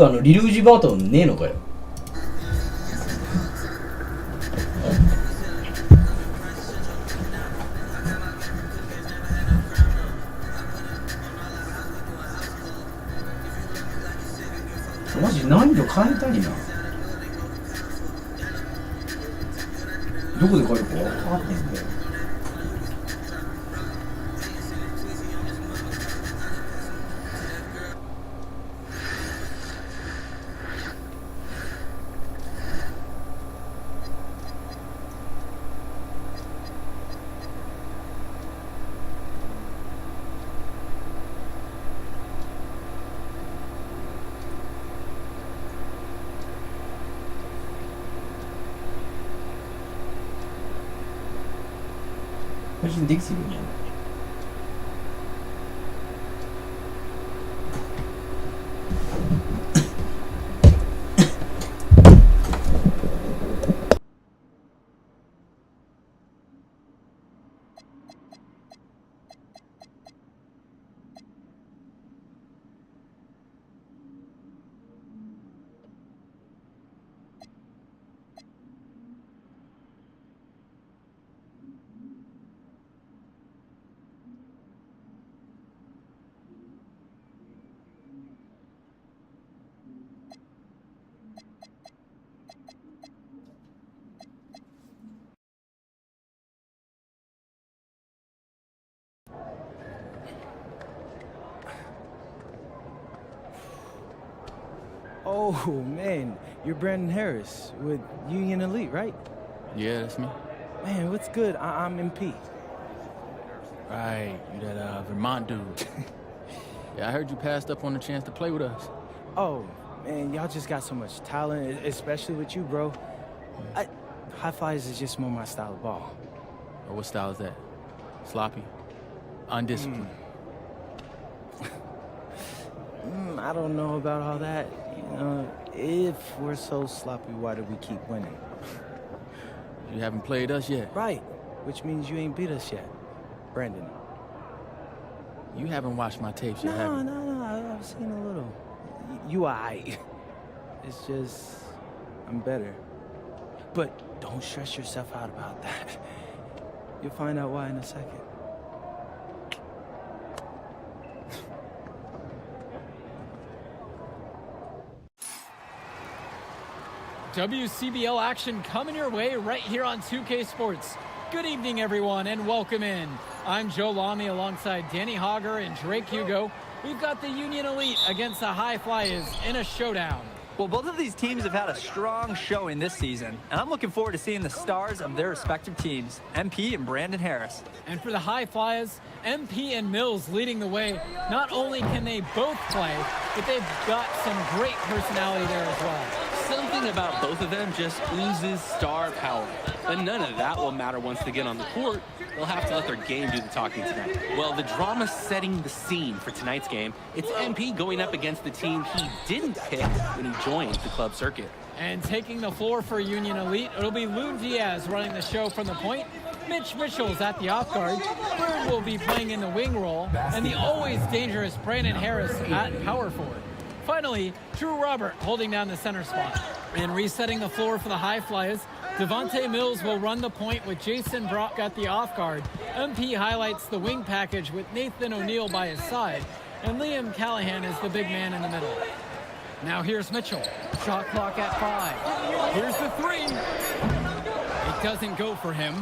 クリルージュバートンねえのかよ。マジ難易度変えたいな。どこで変えるか分かんないんだよ。配信できてるよね。Oh, man, you're Brandon Harris with Union Elite, right? Yeah, that's me. Man, what's good? I'm MP. Right, you that Vermont dude. Yeah, I heard you passed up on the chance to play with us. Oh, man, y'all just got so much talent, especially with you, bro. High Flyers is just more my style of ball. Or what style is that? Sloppy? Undisciplined? I don't know about all that. You know, if we're so sloppy, why do we keep winning? You haven't played us yet. Right, which means you ain't beat us yet, Brandon. You haven't watched my tapes yet, have you? No, I've seen a little. You aight. It's just, I'm better. But don't stress yourself out about that. You'll find out why in a second. WCBL action coming your way right here on 2K Sports. Good evening, everyone, and welcome in. I'm Joe Lamy alongside Danny Hogger and Drake Hugo. We've got the Union Elite against the High Flyers in a showdown. Well, both of these teams have had a strong showing this season, and I'm looking forward to seeing the stars of their respective teams, MP and Brandon Harris. And for the High Flyers, MP and Mills leading the way. Not only can they both play, but they've got some great personality there as well. Something about both of them just oozes star power. But none of that will matter once they get on the court. They'll have to let their game do the talking tonight. Well, the drama's setting the scene for tonight's game. It's MP going up against the team he didn't pick when he joined the club circuit. And taking the floor for Union Elite, it'll be Loon Diaz running the show from the point. Mitch Mitchell's at the off guard. Bird will be playing in the wing role. And the always dangerous Brandon Harris at power forward. Finally, Drew Robert holding down the center spot. And resetting the floor for the High Flyers, Devontae Mills will run the point with Jason Brock at the off guard. MP highlights the wing package with Nathan O'Neill by his side. And Liam Callahan is the big man in the middle. Now here's Mitchell. Shot clock at 5. Here's the 3. It doesn't go for him.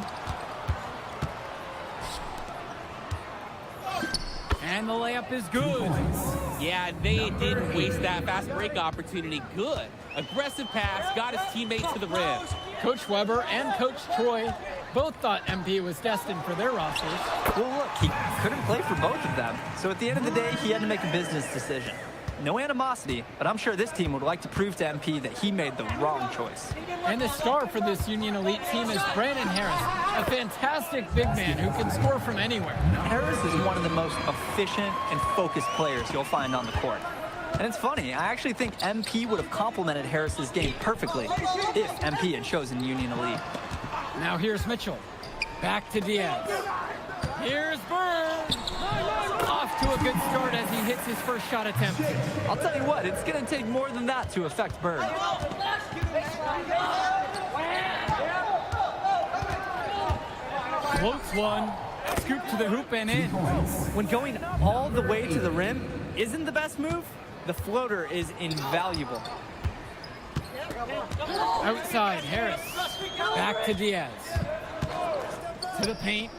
And the layup is good. Yeah, they didn't waste that fast break opportunity. Good. Aggressive pass, got his teammate to the rim. Coach Weber and Coach Troy both thought MP was destined for their rosters. Well, look, he couldn't play for both of them. So at the end of the day, he had to make a business decision. No animosity, but I'm sure this team would like to prove to MP that he made the wrong choice. And the star for this Union Elite team is Brandon Harris, a fantastic big man who can score from anywhere. Harris is one of the most efficient and focused players you'll find on the court. And it's funny, I actually think MP would have complemented Harris's game perfectly if MP had chosen Union Elite. Now here's Mitchell. Back to Diaz. Here's Bird. Off to a good start as he hits his first shot attempt. I'll tell you what, it's going to take more than that to affect Bird. Floats one. Scoop to the hoop and in. When going all the way to the rim isn't the best move, the floater is invaluable. Outside, Harris. Back to Diaz. To the paint.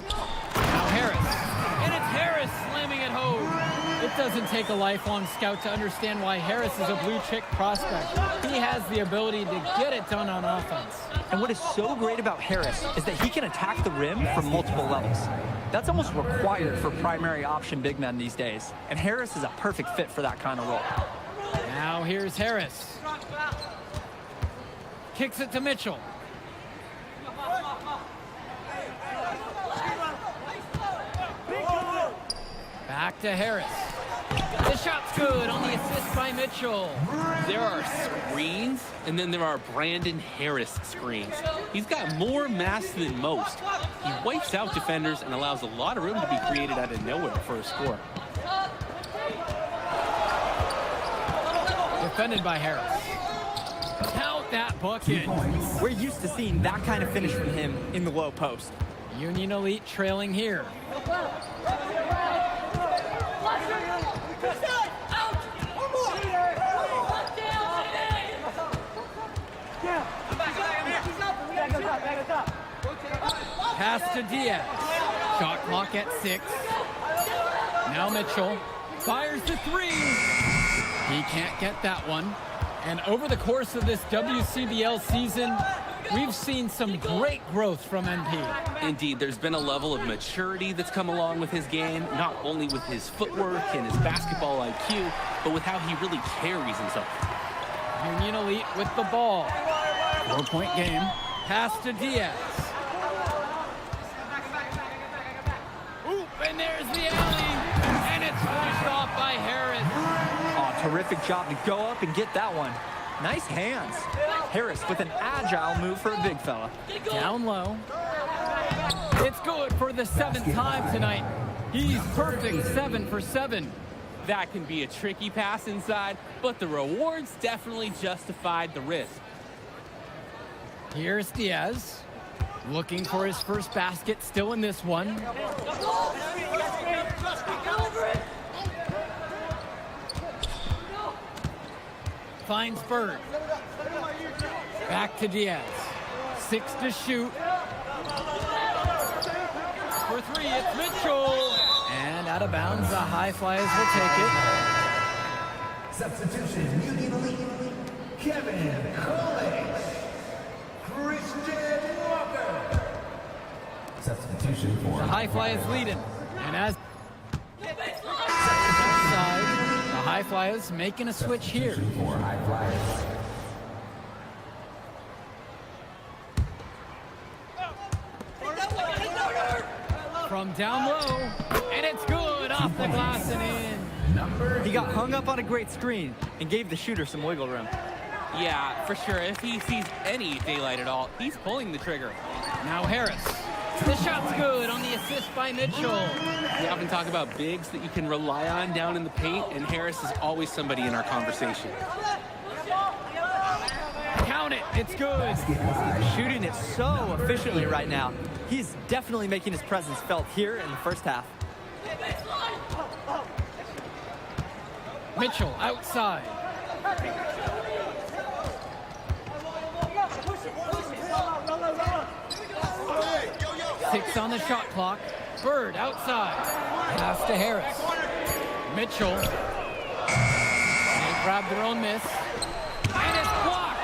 Now Harris. And it's Harris slamming it home. It doesn't take a lifelong scout to understand why Harris is a blue chip prospect. He has the ability to get it done on offense. And what is so great about Harris is that he can attack the rim from multiple levels. That's almost required for primary option big men these days. And Harris is a perfect fit for that kind of role. Now here's Harris. Kicks it to Mitchell. Back to Harris. The shot's good on the assist by Mitchell. There are screens, and then there are Brandon Harris screens. He's got more mass than most. He wipes out defenders and allows a lot of room to be created out of nowhere for a score. Defended by Harris. Count that bucket. We're used to seeing that kind of finish from him in the low post. Union Elite trailing here. Pass to Diaz. Shot clock at 6. Now Mitchell fires the 3. He can't get that one. And over the course of this WCBL season, we've seen some great growth from MP. Indeed, there's been a level of maturity that's come along with his game, not only with his footwork and his basketball IQ, but with how he really carries himself. Union Elite with the ball. 4-point game. Pass to Diaz. Oop, and there's the alley. And it's finished off by Harris. Oh, terrific job to go up and get that one. Nice hands. Harris with an agile move for a big fella. Down low. It's good for the 7th time tonight. He's perfect 7 for 7. That can be a tricky pass inside, but the rewards definitely justified the risk. Here's Diaz. Looking for his first basket, still in this one. Finds Bird. Back to Diaz. 6 to shoot. For 3, it's Mitchell. And out of bounds, the High Flyers will take it. Substitution, Union Elite, Kevin College, Christian Walker. Substitution for The High Flyers leading. And as outside, the High Flyers making a switch here. for High Flyers. From down low, and it's good off the glass and in. He got hung up on a great screen and gave the shooter some wiggle room. Yeah, for sure. If he sees any daylight at all, he's pulling the trigger. Now Harris. The shot's good on the assist by Mitchell. We often talk about bigs that you can rely on down in the paint, and Harris is always somebody in our conversation. Count it, it's good. Shooting it so efficiently right now. He's definitely making his presence felt here in the first half. Mitchell outside. Six on the shot clock. Bird outside. Pass to Harris. Mitchell. They grab their own miss. And it's blocked.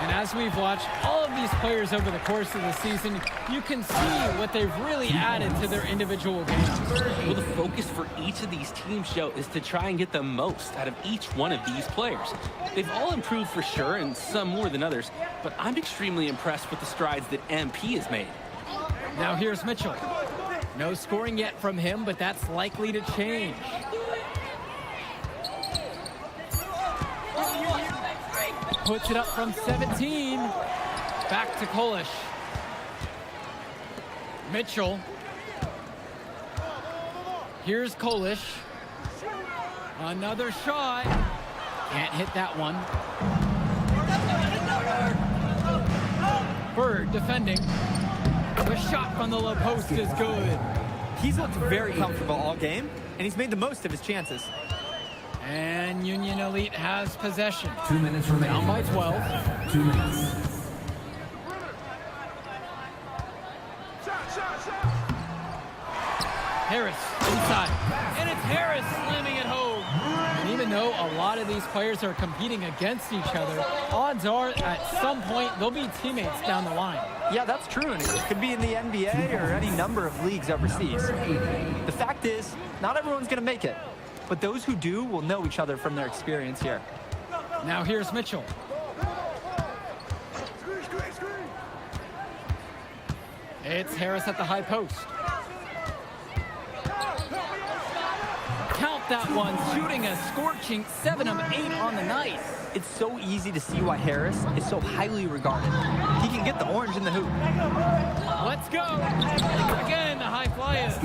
And as we've watched all of these players over the course of the season, you can see what they've really added to their individual games. Well, the focus for each of these teams, Joe, is to try and get the most out of each one of these players. They've all improved for sure, and some more than others, but I'm extremely impressed with the strides that MP has made. Now here's Mitchell. No scoring yet from him, but that's likely to change. Puts it up from 17. Back to Kolish. Mitchell. Here's Kolish. Another shot. Can't hit that one. Bird defending. The shot from the low post is good. He's looked very comfortable all game, and he's made the most of his chances. And Union Elite has possession. 2 minutes remaining. Down by 12. 2 minutes. Harris inside. And it's Harris slamming it home. And even though a lot of these players are competing against each other, odds are at some point they'll be teammates down the line. Yeah, that's true, and it could be in the NBA or any number of leagues overseas. The fact is, not everyone's going to make it, but those who do will know each other from their experience here. Now here's Mitchell. It's Harris at the high post. Count that one, shooting a scorching 7 of 8 on the night. It's so easy to see why Harris is so highly regarded. He can get the orange in the hoop. Let's go. Again, the high flyers.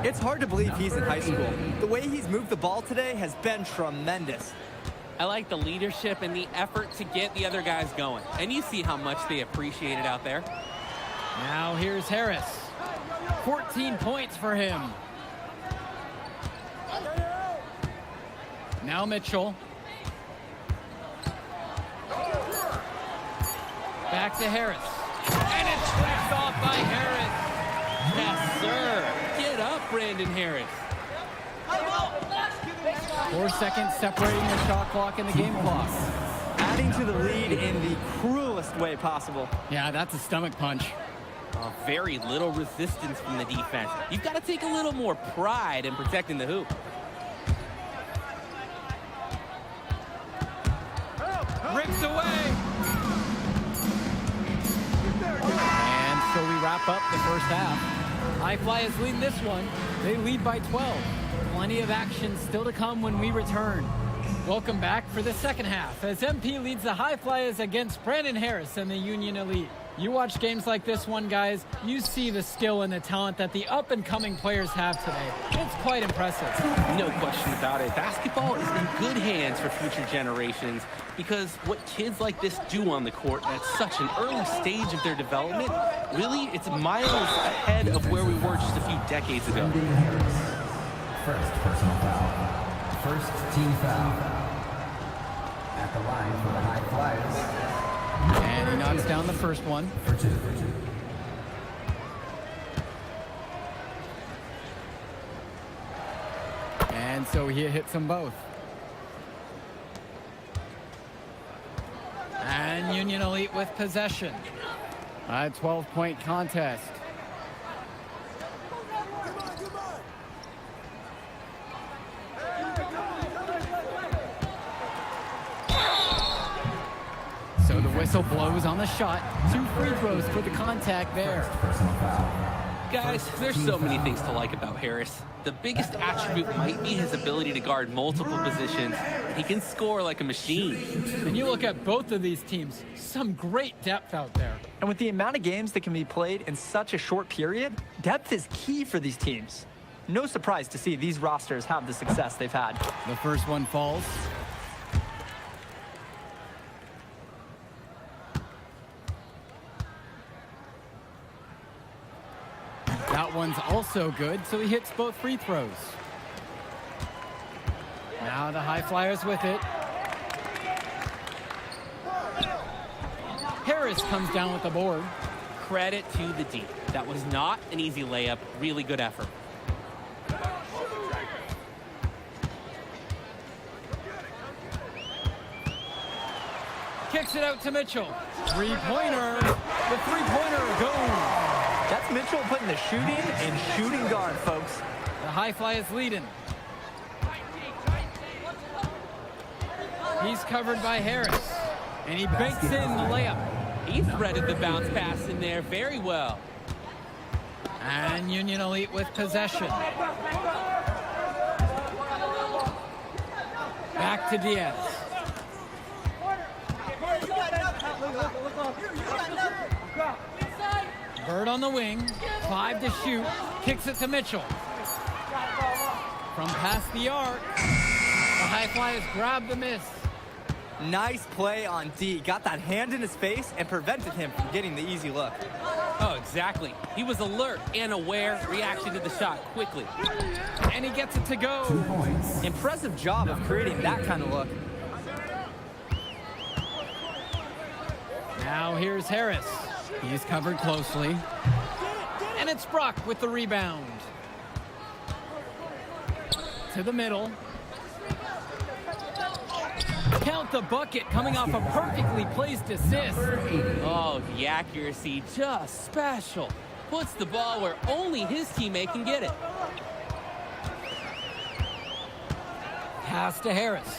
It's hard to believe he's in high school. The way he's moved the ball today has been tremendous. I like the leadership and the effort to get the other guys going. And you see how much they appreciate it out there. Now here's Harris. 14 points for him. Now Mitchell. Back to Harris. And it's flipped off by Harris. Yes, sir. Get up, Brandon Harris. 4 seconds separating the shot clock and the game clock. Adding to the lead in the cruelest way possible. Yeah, that's a stomach punch. Very little resistance from the defense. You've got to take a little more pride in protecting the hoop. Ripped away. And so we wrap up the first half. High Flyers lead this one. They lead by 12. Plenty of action still to come when we return. Welcome back for the second half as MP leads the High Flyers against Brandon Harris and the Union Elite. You watch games like this one, guys, you see the skill and the talent that the up-and-coming players have today. It's quite impressive. No question about it. Basketball is in good hands for future generations because what kids like this do on the court at such an early stage of their development, really, it's miles ahead of where we were just a few decades ago. First personal foul. First team foul. At the line for the High Flyers. And he knocks down the first one. For two. And so he hits them both. And Union Elite with possession. A 12-point contest. So the whistle blows on the shot. 2 free throws for the contact there. Personal foul. Guys, there's so many things to like about Harris. The biggest attribute might be his ability to guard multiple positions. He can score like a machine. And you look at both of these teams, some great depth out there. And with the amount of games that can be played in such a short period, depth is key for these teams. No surprise to see these rosters have the success they've had. The first one falls. That one's also good, so he hits both free throws. Now the High Flyers with it. Harris comes down with the board. Credit to the D. That was not an easy layup. Really good effort. Kicks it out to Mitchell. Three-pointer. The three-pointer goes. That's Mitchell putting the shooting in shooting guard, folks. The High Flyers leading. He's covered by Harris. And he banks in the layup. He threaded the bounce pass in there very well. And Union Elite with possession. Back to Diaz. Bird on the wing, 5 to shoot, kicks it to Mitchell. From past the arc, High Flyers grab the miss. Nice play on D. Got that hand in his face and prevented him from getting the easy look. Oh, exactly. He was alert and aware, reacted to the shot quickly. And he gets it to go. 2 points. Impressive job of creating that kind of look. Now here's Harris. He's covered closely. And it's Brock with the rebound. To the middle. Count the bucket coming off a perfectly placed assist. Oh, the accuracy, just special. Puts the ball where only his teammate can get it. Pass to Harris.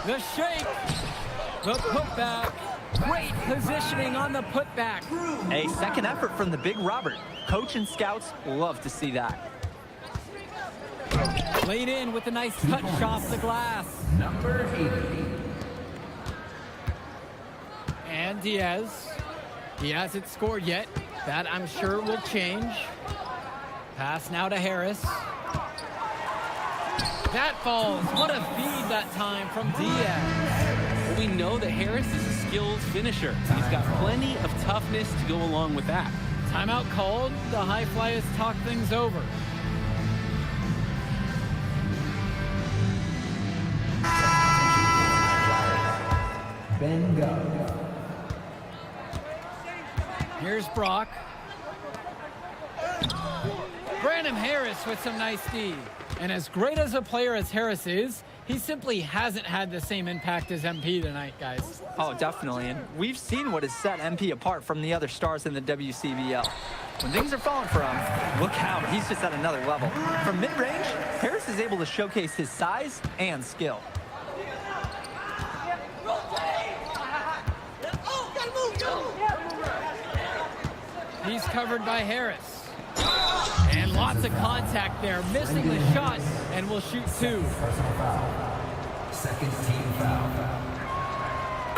The shake. The putback. Great positioning on the putback. A second effort from the big Robert. Coach and scouts love to see that. Laid in with a nice touch off the glass. Number 80. And Diaz. He hasn't scored yet. That, I'm sure, will change. Pass now to Harris. That falls. What a feed that time from Diaz. We know that Harris is a skilled finisher. He's got plenty of toughness to go along with that. Timeout called. The High Flyers talk things over. Bingo. Here's Brock. Brandon Harris with some nice D. And as great as a player as Harris is, he simply hasn't had the same impact as MP tonight, guys. Oh, definitely. And we've seen what has set MP apart from the other stars in the WCBL. When things are falling for him, look out, he's just at another level. From mid-range, Harris is able to showcase his size and skill. He's covered by Harris. And lots of contact there, missing the shot, and will shoot two. Personal foul. Second team foul.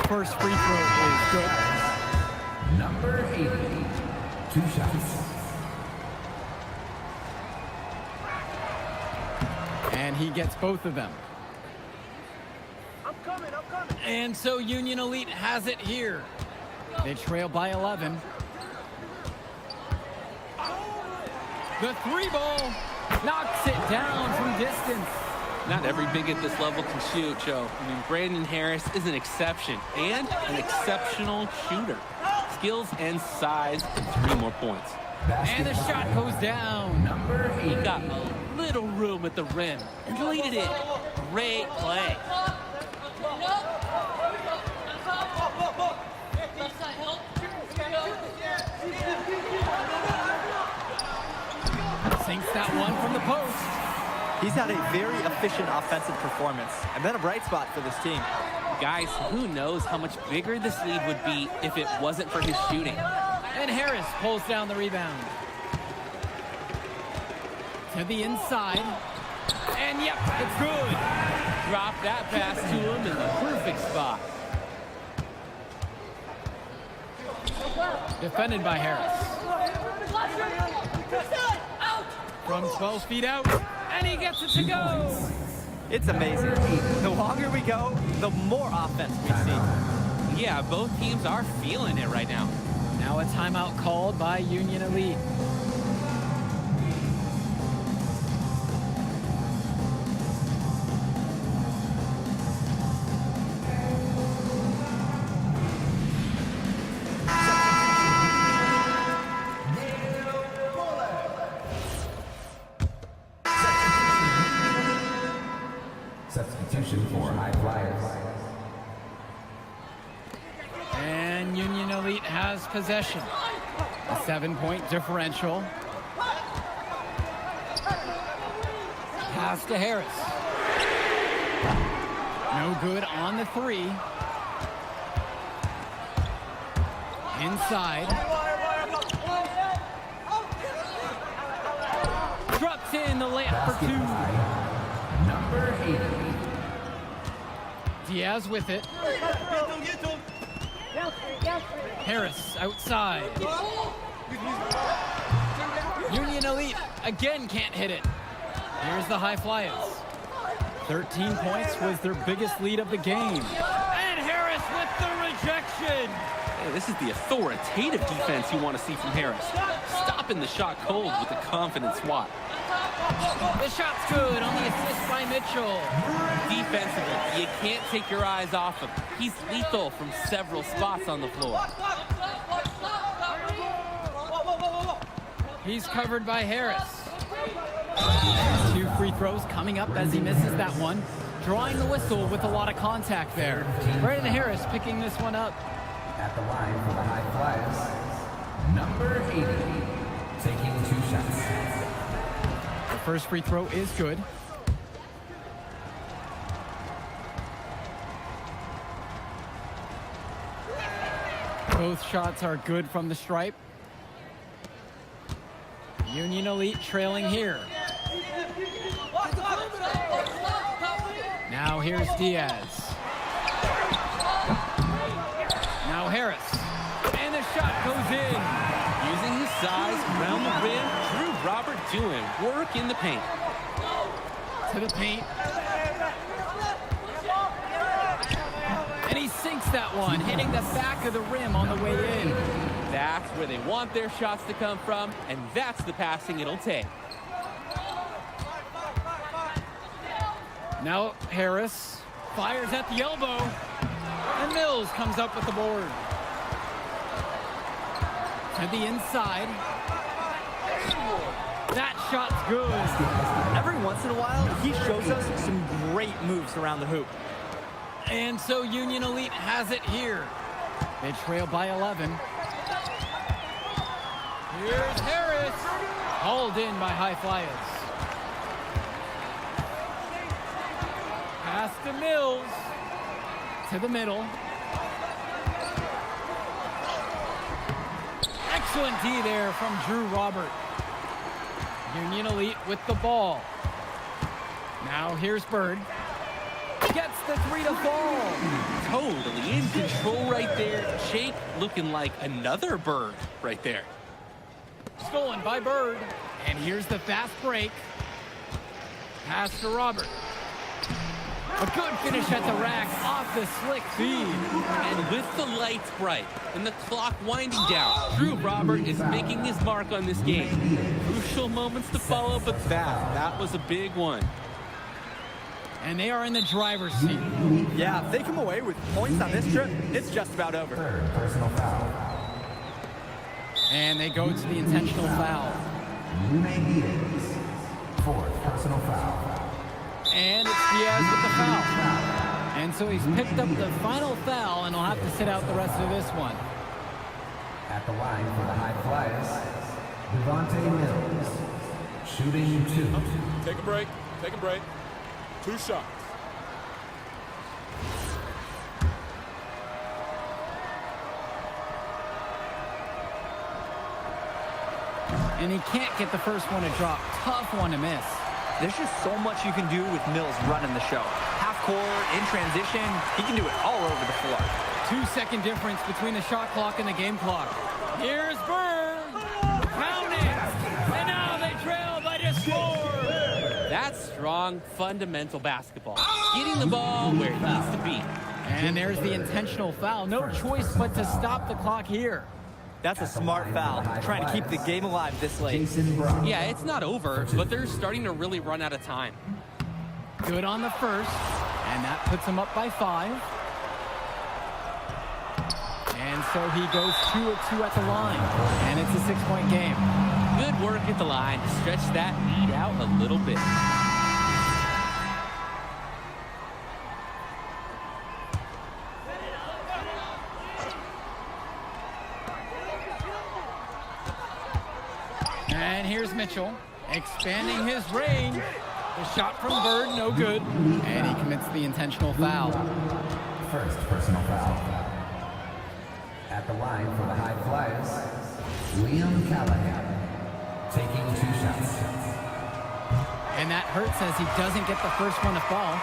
First free throw is good. Number 80. 2 shots. And he gets both of them. And so Union Elite has it here. They trail by 11. The three ball knocks it down from distance. Not every big at this level can shoot, Joe. I mean, Brandon Harris is an exception and an exceptional shooter. Skills and size, 3 more points. And the shot goes down. Number 80. He got a little room at the rim and deleted it. Great play. Sinks that one from the post. He's had a very efficient offensive performance and been a bright spot for this team. Guys, who knows how much bigger this lead would be if it wasn't for his shooting. And Harris pulls down the rebound. To the inside. And yep, it's good. Drop that pass to him in the perfect spot. Defended by Harris. From 12 feet out. And he gets it to go. It's amazing. The longer we go, the more offense we see. Yeah, both teams are feeling it right now. Now a timeout called by Union Elite. Substitution for High Flyers. And Union Elite has possession. A 7-point differential. Pass to Harris. No good on the three. Inside. Drops in the layup for two. Number 80. Diaz with it. Harris outside. Union Elite again can't hit it. Here's the High Flyers. 13 points was their biggest lead of the game. And Harris with the rejection. Hey, this is the authoritative defense you want to see from Harris. Stopping the shot cold with a confident swat. The shot's good on the assist by Mitchell. Defensively, you can't take your eyes off him. He's lethal from several spots on the floor. He's covered by Harris. 2 free throws coming up as he misses that one. Drawing the whistle with a lot of contact there. Brandon Harris picking this one up. At the line for the High Flyers, number 80, taking 2 shots. The first free throw is good. Both shots are good from the stripe. Union Elite trailing here. Now here's Diaz. Now Harris. And the shot goes in. Using his size around the rim, Drew Robert doing work in the paint. To the paint. And he sinks that one, hitting the back of the rim on the way in. That's where they want their shots to come from, and that's the passing it'll take. Now Harris fires at the elbow, and Mills comes up with the board. To the inside. That shot's good. Every once in a while, he shows us some great moves around the hoop. And so Union Elite has it here. They trail by 11. Here's Harris. Hauled in by High Flyers. Pass to Mills. To the middle. Excellent D there from Drew Robert. Union Elite with the ball. Now here's Bird. Gets the 3 to fall. Totally in control right there. Jake looking like another Bird right there. Stolen by Bird. And here's the fast break. Pass to Robert. A good finish at the rack off the slick feed. And with the lights bright and the clock winding down, Drew Robert is making his mark on this game. Crucial moments to follow, but that was a big one. And they are in the driver's seat. Yeah, if they come away with points on this trip, it's just about over. 3rd personal foul. And they go to the intentional foul. Diaz, 4th personal foul. And it's Diaz with the foul. And so he's picked up the final foul, and he'll have to sit out the rest of this one. At the line for the High Flyers, Devontae Mills, shooting 2. Take a break. Take a break. 2 shots. And he can't get the first one to drop. Tough one to miss. There's just so much you can do with Mills running the show. Half court, in transition, he can do it all over the floor. 2-second difference between the shot clock and the game clock. Here's Bird. Count it. And now they trail by just 4. That's strong, fundamental basketball. Getting the ball where it needs to be. And there's the intentional foul. No choice but to stop the clock here. That's a smart foul, trying to keep the game alive this late. Jason Brown. Yeah, it's not over, but they're starting to really run out of time. Good on the first. And that puts him up by 5. And so he goes 2 of 2 at the line. And it's a 6-point game. Good work at the line to stretch that lead out a little bit. And here's Mitchell, expanding his range. The shot from Bird, no good. And he commits the intentional foul. 1st personal foul. At the line for the High Flyers, Liam Callahan, taking 2 shots. And that hurts as he doesn't get the first one to fall.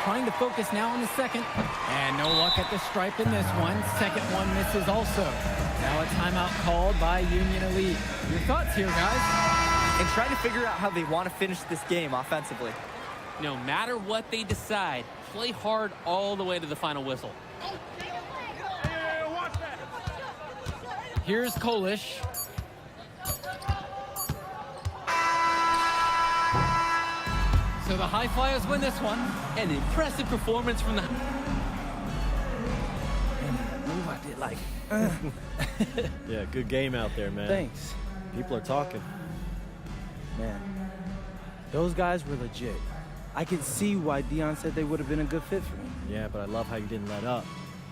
Trying to focus now on the second. And no luck at the stripe in this one. Second one misses also. Now a timeout called by Union Elite. Your thoughts here, guys? and trying to figure out how they want to finish this game offensively. No matter what they decide, play hard all the way to the final whistle. Here's Kolish. So the High Flyers win this one. An impressive performance from the... Move, I did like. Yeah, good game out there, man. Thanks. People are talking. Man, those guys were legit. I could see why Dion said they would have been a good fit for me. Yeah, but I love how you didn't let up,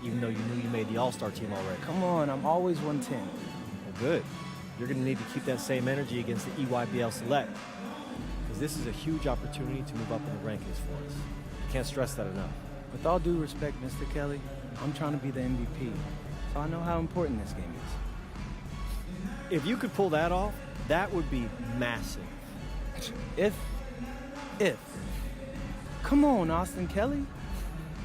even though you knew you made the All-Star team already. Come on, I'm always 110. Well, good. You're going to need to keep that same energy against the EYBL Select, because this is a huge opportunity to move up in the rankings for us. Can't stress that enough. With all due respect, Mr. Kelly, I'm trying to be the MVP, so I know how important this game is. If you could pull that off, that would be massive. If. Come on, Austin Kelly.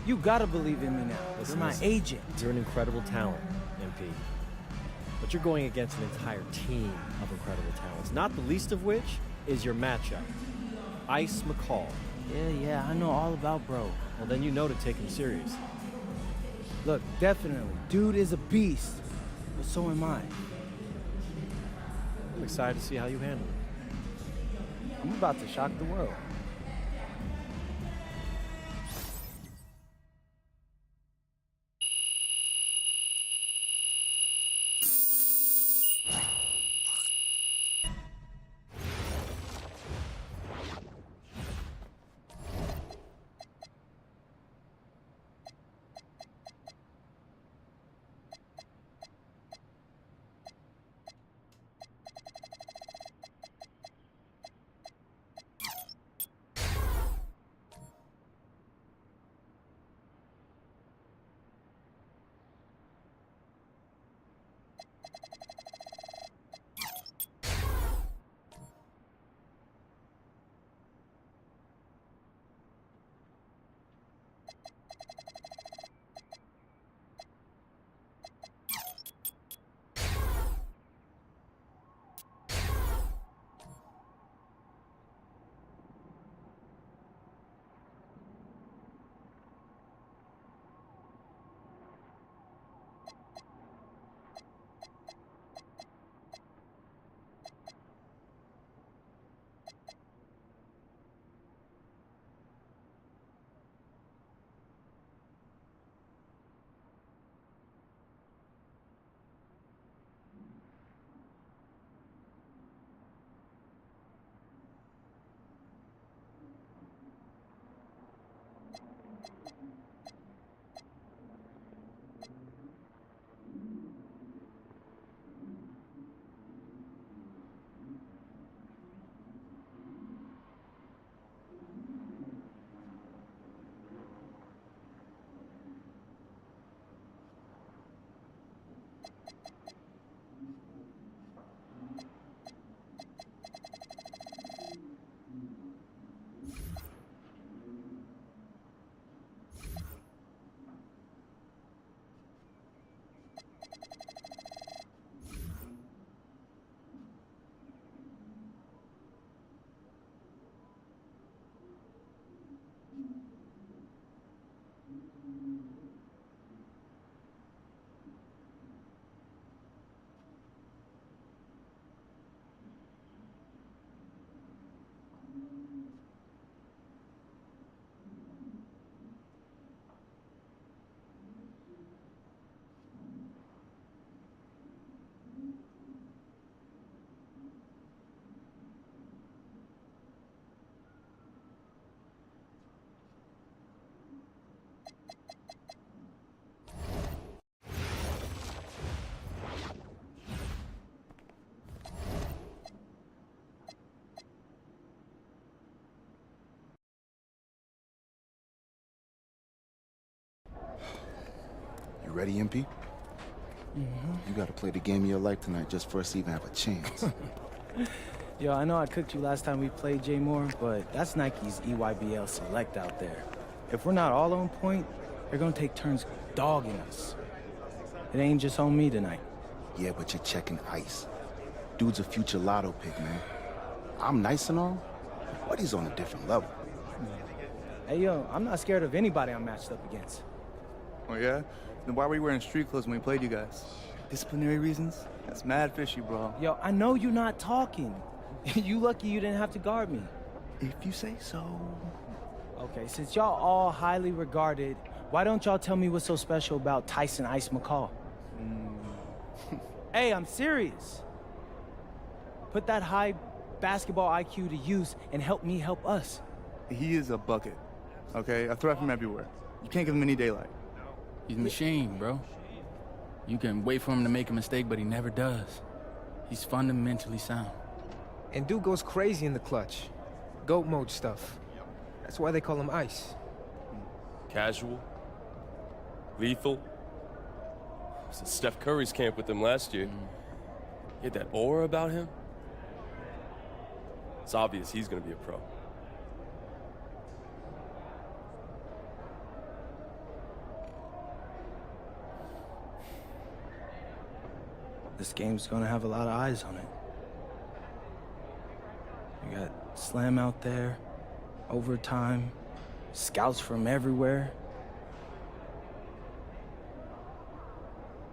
You gotta believe in me now. You're my agent. You're an incredible talent, MP. But you're going against an entire team of incredible talents, not the least of which is your matchup, Ice McCall. Yeah, I know all about bro. Well, then you know to take him serious. Look, definitely, dude is a beast, but so am I. I'm excited to see how you handle it. I'm about to shock the world. Ready, MP? You gotta play the game of your life tonight just for us to even have a chance. Yo, I know I cooked you last time we played Jay Moore, but that's Nike's EYBL Select out there. If we're not all on point, they're gonna take turns dogging us. It ain't just on me tonight. Yeah, but you're checking Ice. Dude's a future lotto pick, man. I'm nice and all, but he's on a different level. Hey, yo, I'm not scared of anybody I'm matched up against. Oh, yeah? Then why were you wearing street clothes when we played you guys? Disciplinary reasons? That's mad fishy, bro. Yo, I know you're not talking. You lucky you didn't have to guard me. If you say so. Okay, since y'all all highly regarded, why don't y'all tell me what's so special about Tyson Ice McCall? Hey, I'm serious. Put that high basketball IQ to use and help me help us. He is a bucket, okay? I throw him everywhere. You can't give him any daylight. He's a machine, bro. You can wait for him to make a mistake, but he never does. He's fundamentally sound. And dude goes crazy in the clutch. GOAT mode stuff. That's why they call him Ice. Casual. Lethal. I was at Steph Curry's camp with him last year. He had that aura about him. It's obvious he's gonna be a pro. This game's gonna have a lot of eyes on it. You got Slam out there, overtime, scouts from everywhere.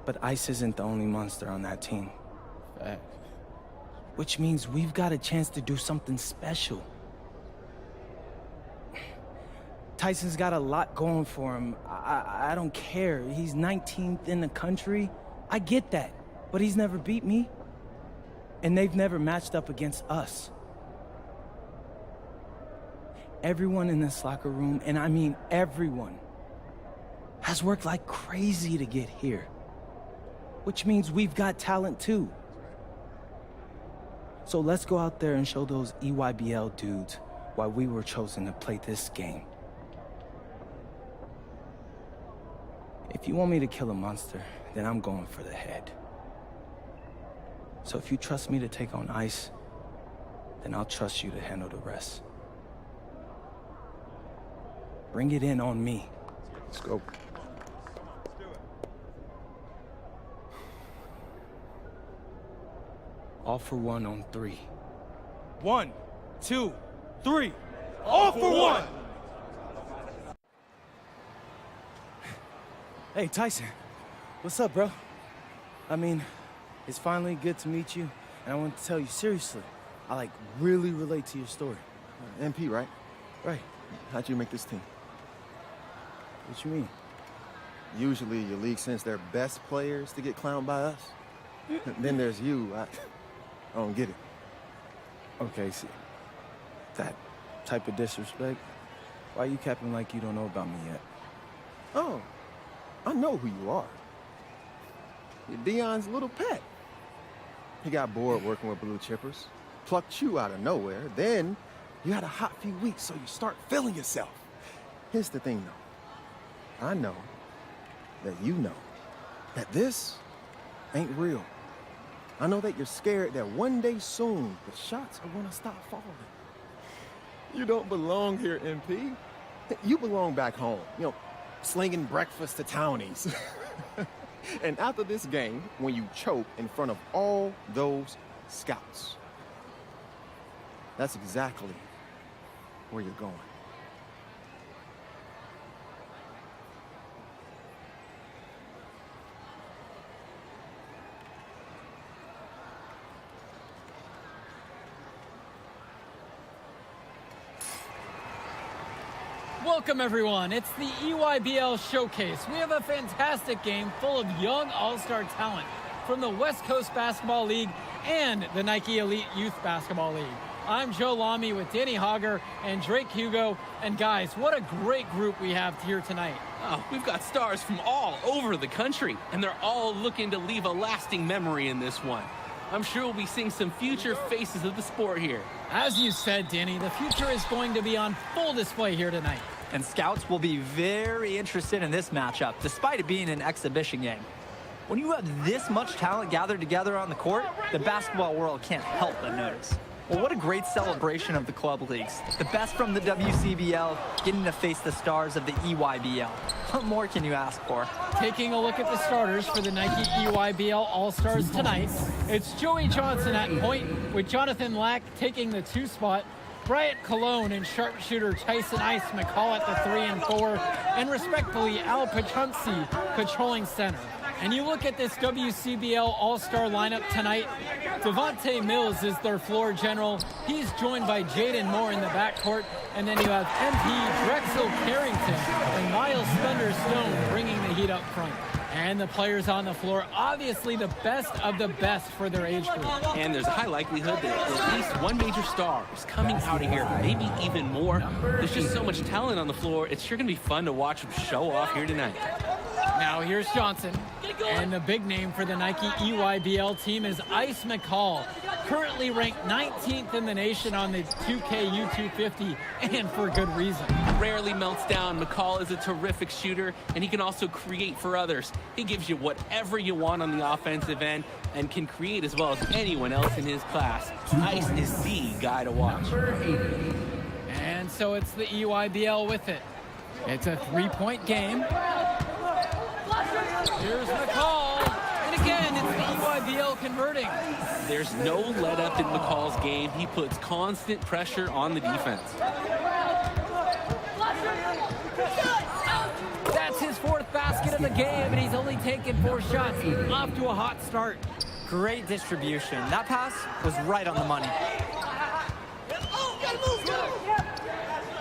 But Ice isn't the only monster on that team. Fact. Which means we've got a chance to do something special. Tyson's got a lot going for him. I don't care. He's 19th in the country. I get that. But he's never beat me. And they've never matched up against us. Everyone in this locker room, and I mean everyone, has worked like crazy to get here. Which means we've got talent too. So let's go out there and show those EYBL dudes why we were chosen to play this game. If you want me to kill a monster, then I'm going for the head. So if you trust me to take on Ice, then I'll trust you to handle the rest. Bring it in on me. Let's go. All for one on 3. 1, 2, 3. All for one! Hey, Tyson. What's up, bro? I mean, it's finally good to meet you, and I want to tell you seriously, I really relate to your story. MP, right? Right. How'd you make this team? What you mean? Usually your league sends their best players to get clowned by us. Then there's you. I don't get it. Okay, see, that type of disrespect, why you capping like you don't know about me yet? Oh, I know who you are. You're Dion's little pet. He got bored working with blue chippers, plucked you out of nowhere, then you had a hot few weeks, so you start feeling yourself. Here's the thing, though. I know that you know that this ain't real. I know that you're scared that one day soon the shots are gonna stop falling. You don't belong here, MP. You belong back home, you know, slinging breakfast to townies. And after this game, when you choke in front of all those scouts, that's exactly where you're going. Welcome, everyone. It's the EYBL Showcase. We have a fantastic game full of young all-star talent from the West Coast Basketball League and the Nike Elite Youth Basketball League. I'm Joe Lamy with Danny Hogger and Drake Hugo. And guys, what a great group we have here tonight. Oh, we've got stars from all over the country, and they're all looking to leave a lasting memory in this one. I'm sure we'll be seeing some future faces of the sport here. As you said, Danny, the future is going to be on full display here tonight. And scouts will be very interested in this matchup, despite it being an exhibition game. When you have this much talent gathered together on the court, the basketball world can't help but notice. Well, what a great celebration of the club leagues. The best from the WCBL getting to face the stars of the EYBL. What more can you ask for? Taking a look at the starters for the Nike EYBL All-Stars tonight, it's Joey Johnson at point with Jonathan Lack taking the 2 spot, Bryant Cologne and sharpshooter Tyson Ice McCall at the 3 and 4, and respectfully Al Pachumsi patrolling center. And you look at this WCBL All-Star lineup tonight, Devontae Mills is their floor general. He's joined by Jaden Moore in the backcourt. And then you have MP Drexel Carrington and Miles Thunderstone bringing the heat up front. And the players on the floor, obviously the best of the best for their age group. And there's a high likelihood that at least one major star is coming out of here, maybe even more. There's just so much talent on the floor. It's sure going to be fun to watch them show off here tonight. Now here's Johnson, and the big name for the Nike EYBL team is Ice McCall, currently ranked 19th in the nation on the 2K U250, and for good reason. Rarely melts down. McCall is a terrific shooter, and he can also create for others. He gives you whatever you want on the offensive end and can create as well as anyone else in his class. Ice is the guy to watch. And so it's the EYBL with it. It's a 3-point game. Here's McCall, and again, it's the EYBL converting. There's no let up in McCall's game. He puts constant pressure on the defense. That's his 4th basket of the game, and he's only taken 4 shots. Off to a hot start. Great distribution. That pass was right on the money.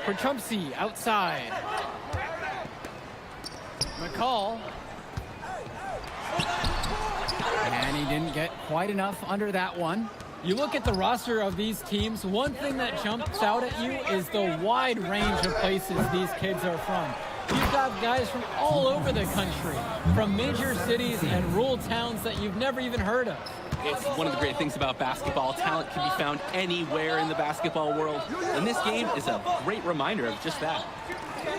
For Trumpsy outside. McCall. And he didn't get quite enough under that one. You look at the roster of these teams, one thing that jumps out at you is the wide range of places these kids are from. You've got guys from all over the country, from major cities and rural towns that you've never even heard of. It's one of the great things about basketball. Talent can be found anywhere in the basketball world, and this game is a great reminder of just that.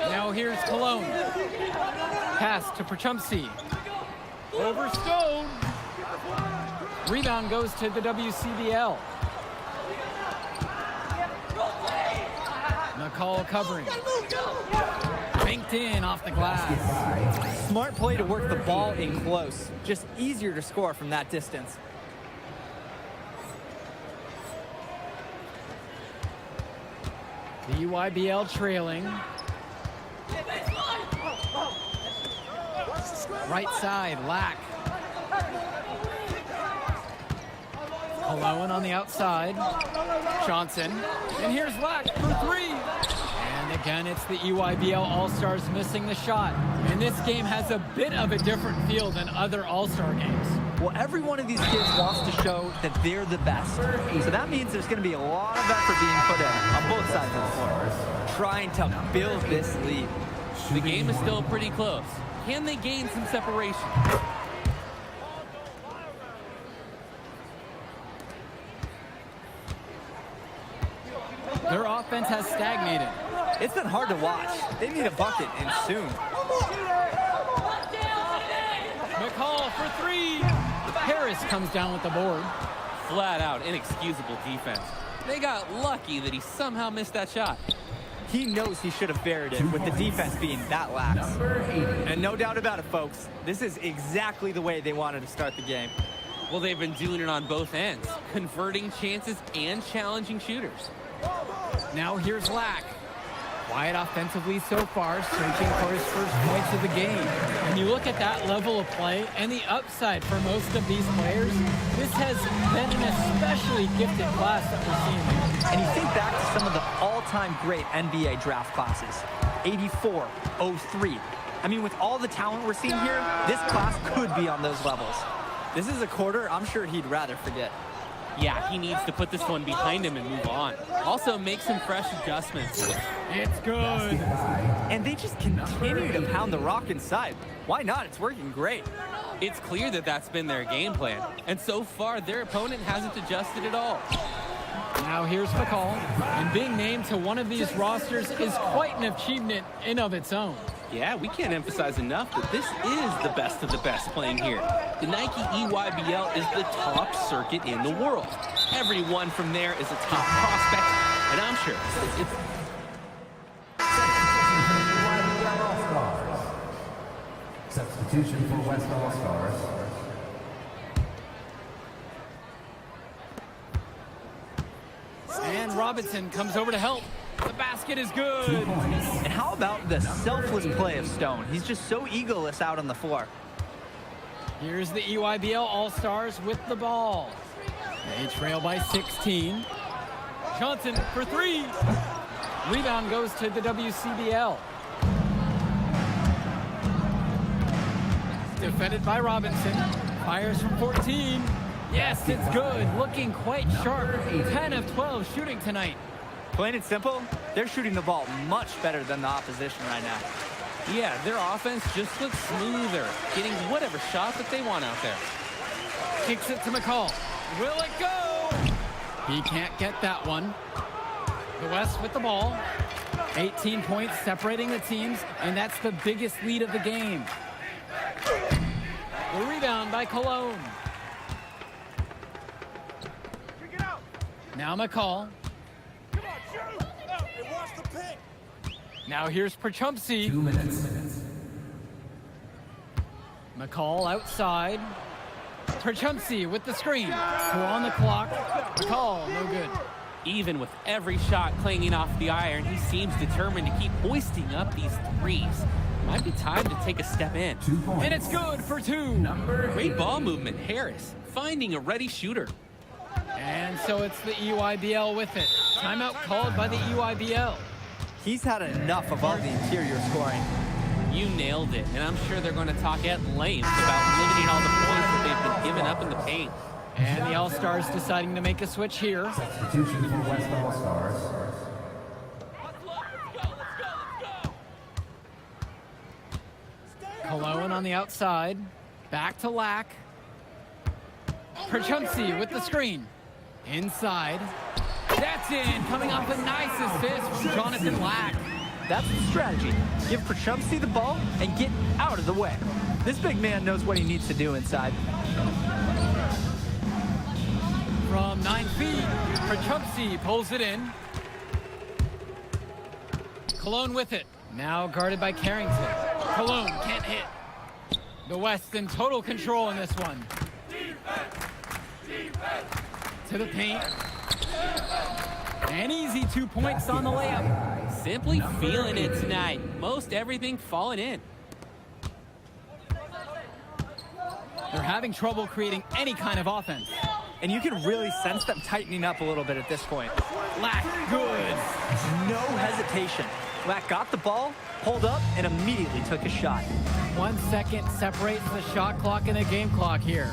Now here's Cologne. Pass to Perchumsey. Over Stone. Rebound goes to the WCBL. McCall covering. Banked in off the glass. Smart play to work the ball in close. Just easier to score from that distance. The EYBL trailing. Right side, Lack. Cologne on the outside. Johnson. And here's Lack for 3. And again, it's the EYBL All-Stars missing the shot. And this game has a bit of a different feel than other All-Star games. Well, every one of these kids wants to show that they're the best. So that means there's going to be a lot of effort being put in on both sides of the floor, trying to build this lead. The game is still pretty close. Can they gain some separation? Their offense has stagnated. It's been hard to watch. They need a bucket, and soon. McCall for 3. Harris comes down with the board. Flat out inexcusable defense. They got lucky that he somehow missed that shot. He knows he should have buried it with the defense being that lax. And no doubt about it, folks. This is exactly the way they wanted to start the game. Well, they've been doing it on both ends, converting chances and challenging shooters. Now here's Lack. Quiet offensively so far, searching for his first points of the game. When you look at that level of play and the upside for most of these players, this has been an especially gifted class that we're seeing. And you think back to some of the all-time great NBA draft classes, 84, 03. I mean, with all the talent we're seeing here, this class could be on those levels. This is a quarter I'm sure he'd rather forget. Yeah, he needs to put this one behind him and move on. Also, make some fresh adjustments. It's good. And they just continue to pound the rock inside. Why not? It's working great. It's clear that that's been their game plan. And so far, their opponent hasn't adjusted at all. Now here's McCall. And being named to one of these rosters is quite an achievement in of its own. Yeah, we can't emphasize enough that this is the best of the best playing here. The Nike EYBL is the top circuit in the world. Everyone from there is a top prospect, and I'm sure it's Substitution for West All-Stars. And Robinson comes over to help. The basket is good. And how about the selfless play of Stone? He's just so egoless out on the floor. Here's the EYBL All-Stars with the ball. They trail by 16. Johnson for three. Rebound goes to the WCBL. Defended by Robinson. Fires from 14. Yes, it's good. Looking quite sharp. 10 of 12 shooting tonight. Plain and simple, they're shooting the ball much better than the opposition right now. Yeah, their offense just looks smoother, getting whatever shot that they want out there. Kicks it to McCall. Will it go? He can't get that one. The West with the ball. 18 points separating the teams, and that's the biggest lead of the game. The rebound by Cologne. Now McCall. Now here's Perchumpsey. 2 minutes. McCall outside. Perchumpsey with the screen. 4 on the clock. McCall, no good. Even with every shot clanging off the iron, he seems determined to keep hoisting up these threes. Might be time to take a step in. 2 points. And it's good for 2. Great ball movement, Harris, finding a ready shooter. And so it's the EYBL with it. Timeout called by the EYBL. He's had enough of all the interior scoring. You nailed it, and I'm sure they're going to talk at length about limiting all the points that they've been giving up in the paint. And the All-Stars deciding to make a switch here. Substitution for West All-Stars. Cologne on the outside. Back to Lack. Perchumpsey with the screen. Inside. That's in. Coming off a nice assist from Jonathan Lack. That's the strategy. Give Perchumpsey the ball and get out of the way. This big man knows what he needs to do inside. From 9 feet, Perchumpsey pulls it in. Cologne with it. Now guarded by Carrington. Cologne can't hit. The West in total control in this one. To the paint. And easy 2 points on the layup. Simply feeling it tonight. Most everything falling in. They're having trouble creating any kind of offense. And you can really sense them tightening up a little bit at this point. Lack, good. No hesitation. Lack got the ball, pulled up, and immediately took a shot. 1 second separates the shot clock and the game clock here.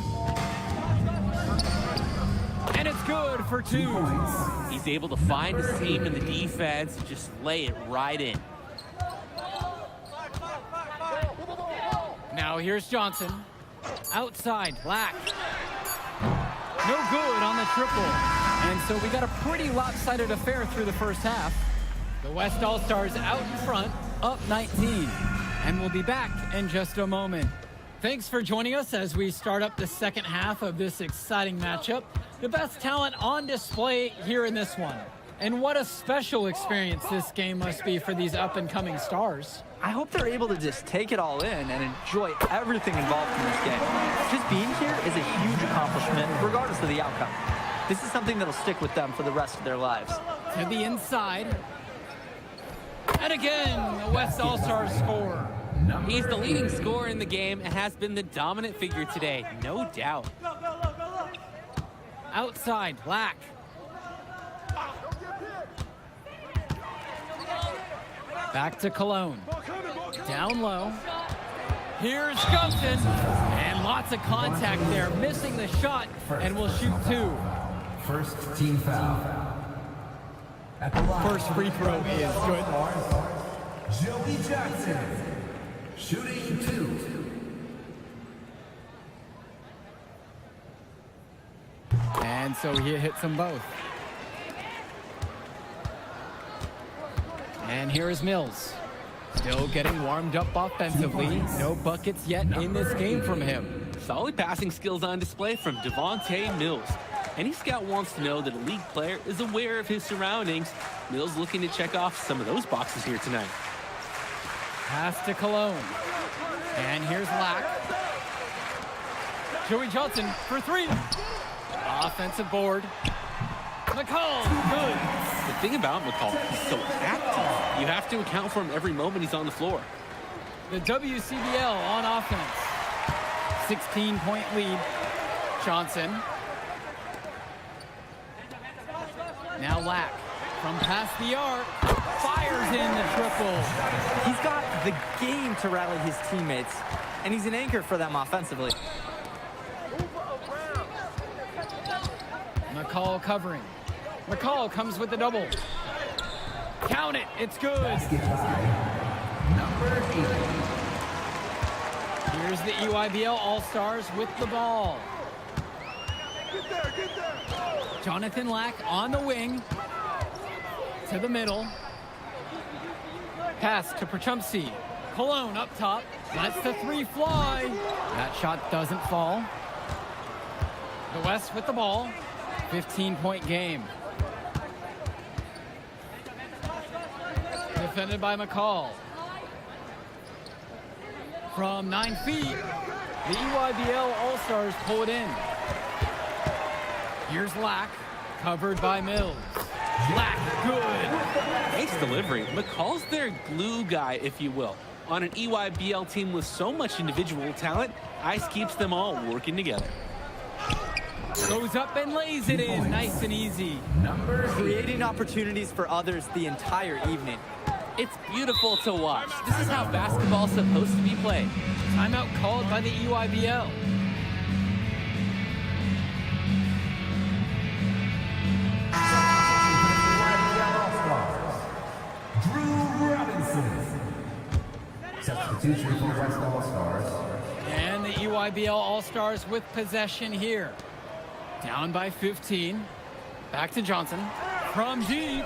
And it's good for 2. He's able to find a seam in the defense and just lay it right in. Now here's Johnson. Outside, Lack. No good on the triple. And so we got a pretty lopsided affair through the first half. The West All-Stars out in front, up 19. And we'll be back in just a moment. Thanks for joining us as we start up the second half of this exciting matchup. The best talent on display here in this one. And what a special experience this game must be for these up-and-coming stars. I hope they're able to just take it all in and enjoy everything involved in this game. Just being here is a huge accomplishment, regardless of the outcome. This is something that'll stick with them for the rest of their lives. To the inside. And again, the West All-Stars score. He's the leading scorer in the game and has been the dominant figure today, no doubt. Outside, Lack. Back to Cologne. Down low. Here's Gumpton. And lots of contact there. Missing the shot and will shoot 2. First team foul. At the line. First free throw is good. Joey Jackson. Shooting 2. And so he hits them both. And here is Mills. Still getting warmed up offensively. No buckets yet in this game from him. Solid passing skills on display from Devontae Mills. Any scout wants to know that a league player is aware of his surroundings. Mills looking to check off some of those boxes here tonight. Pass to Cologne. And here's Lack. Joey Johnson for three. Offensive board. McCall, good. The thing about McCall, he's so active. You have to account for him every moment he's on the floor. The WCBL on offense. 16-point lead. Johnson. Now Lack from past the arc. Fires in the triple. He's got the game to rally his teammates, and he's an anchor for them offensively. McCall covering. McCall comes with the double. Count it. It's good. Number 8. Here's the EYBL All-Stars with the ball. Jonathan Lack on the wing. To the middle. Pass to Prachumsky. Cologne up top. Lets the three fly. That shot doesn't fall. The West with the ball. 15-point game. Defended by McCall. From 9 feet, the EYBL All-Stars pull it in. Here's Lack, covered by Mills. Lack, good. Nice delivery. McCall's their glue guy, if you will. On an EYBL team with so much individual talent, Ice keeps them all working together. Goes up and lays it in, nice and easy. Creating opportunities for others the entire evening. It's beautiful to watch. This is how basketball's supposed to be played. Timeout called by the EYBL. Drew Robinson. Substitution for West All-Stars. And the EYBL All-Stars with possession here. Down by 15. Back to Johnson. From deep.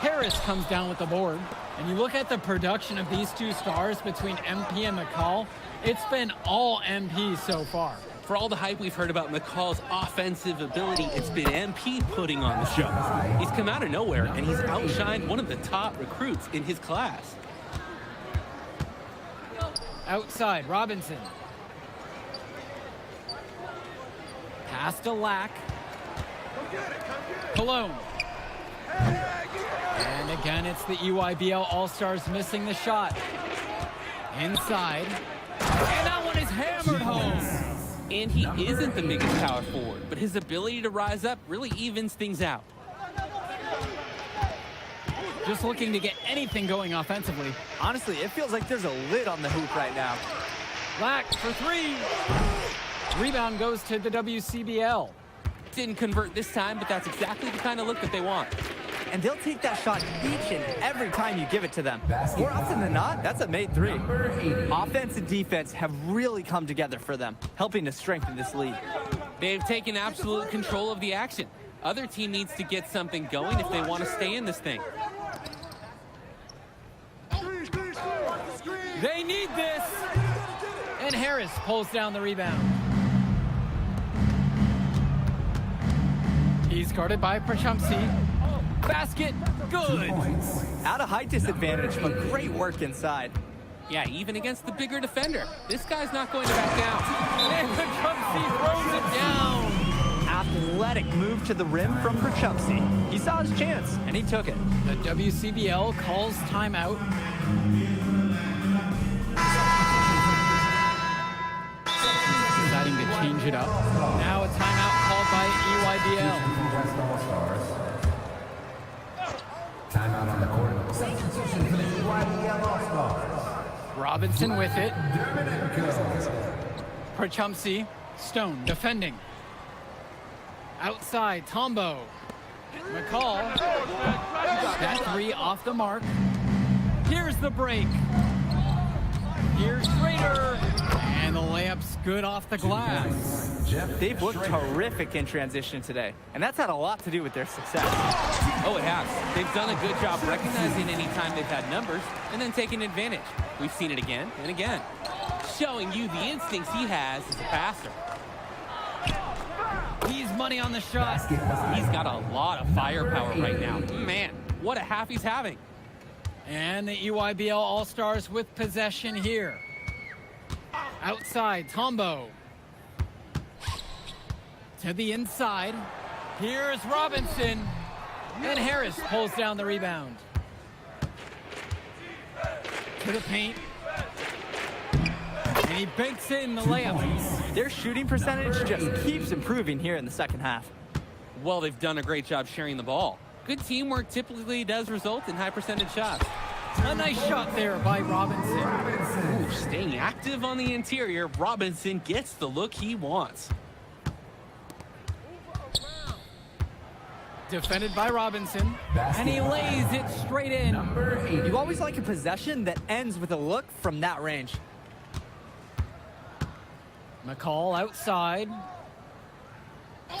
Harris comes down with the board. And you look at the production of these two stars between MP and McCall, it's been all MP so far. For all the hype we've heard about McCall's offensive ability, it's been MP putting on the show. He's come out of nowhere, and he's outshined one of the top recruits in his class. Outside, Robinson. Pass to Lack. Cologne. And again, it's the EYBL All-Stars missing the shot. Inside. And that one is hammered home. And he isn't the biggest power forward, but his ability to rise up really evens things out. Just looking to get anything going offensively. Honestly, it feels like there's a lid on the hoop right now. Lack for three. Rebound goes to the WCBL. Didn't convert this time, but that's exactly the kind of look that they want. And they'll take that shot each and every time you give it to them. More often than not, that's a made three. Offense and defense have really come together for them, helping to strengthen this lead. They've taken absolute control of the action. Other team needs to get something going if they want to stay in this thing. They need this. And Harris pulls down the rebound. He's guarded by Prachumsky. Basket, good. At a height disadvantage, but great work inside. Yeah, even against the bigger defender. This guy's not going to back down. And Prachumsky throws it down. Athletic move to the rim from Prachumsky. He saw his chance, and he took it. The WCBL calls timeout. Deciding to change it up. Now a timeout called by EYBL. Timeout on the court. Substitution for the EYBL All-Stars. Robinson with it. Prachumsky. Stone defending. Outside, Tombo. McCall. That three off the mark. Here's the break. Here's Schrader. And the layup's good off the glass. They've looked terrific in transition today, and that's had a lot to do with their success. Oh, it has. They've done a good job recognizing any time they've had numbers and then taking advantage. We've seen it again and again. Showing you the instincts he has as a passer. He's money on the shot. He's got a lot of firepower right now. Man, what a half he's having. And the EYBL All-Stars with possession here. Outside, Tombo. To the inside. Here's Robinson. And Harris pulls down the rebound. To the paint. And he banks in the layup. Their shooting percentage just keeps improving here in the second half. Well, they've done a great job sharing the ball. Good teamwork typically does result in high percentage shots. A nice shot there by Robinson. Ooh, staying active on the interior, Robinson gets the look he wants. Defended by Robinson, and he lays it straight in. You always like a possession that ends with a look from that range. McCall outside.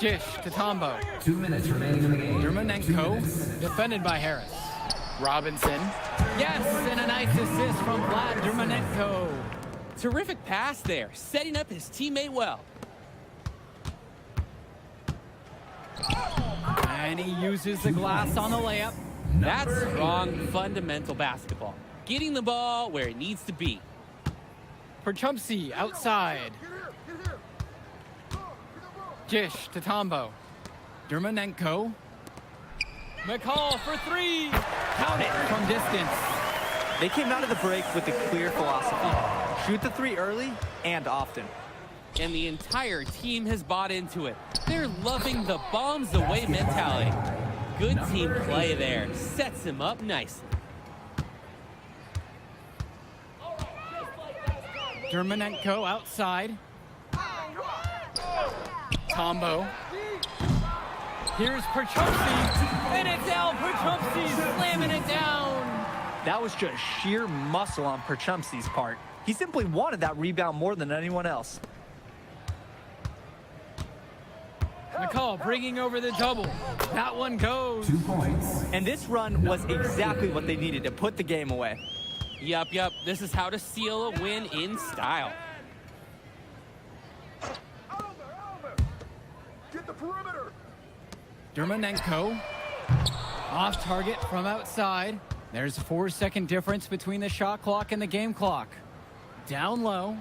Dish to Tombo. 2 minutes remaining in the game. Dermanenko, defended by Harris. Robinson. Yes, and a nice assist from Vlad Dermanenko. Terrific pass there, setting up his teammate well. And he uses the glass on the layup. That's strong, fundamental basketball. Getting the ball where it needs to be. Perchumpsey outside. Dish to Tombo. Dermanenko. McCall for three. Count it from distance. They came out of the break with a clear philosophy. Shoot the three early and often. And the entire team has bought into it. They're loving the bombs away mentality. Good team play there. Sets him up nicely. Dermanenko outside. Tombo. Here's Perchumpsey. And it's Al Perchumpsey slamming it down. That was just sheer muscle on Perchumpsey's part. He simply wanted that rebound more than anyone else. McCall bringing over the double. That one goes. 2 points. And this run was exactly what they needed to put the game away. Yup. This is how to seal a win in style. Get the perimeter. Dermanenko. Off target from outside. There's a 4-second difference between the shot clock and the game clock. Down low.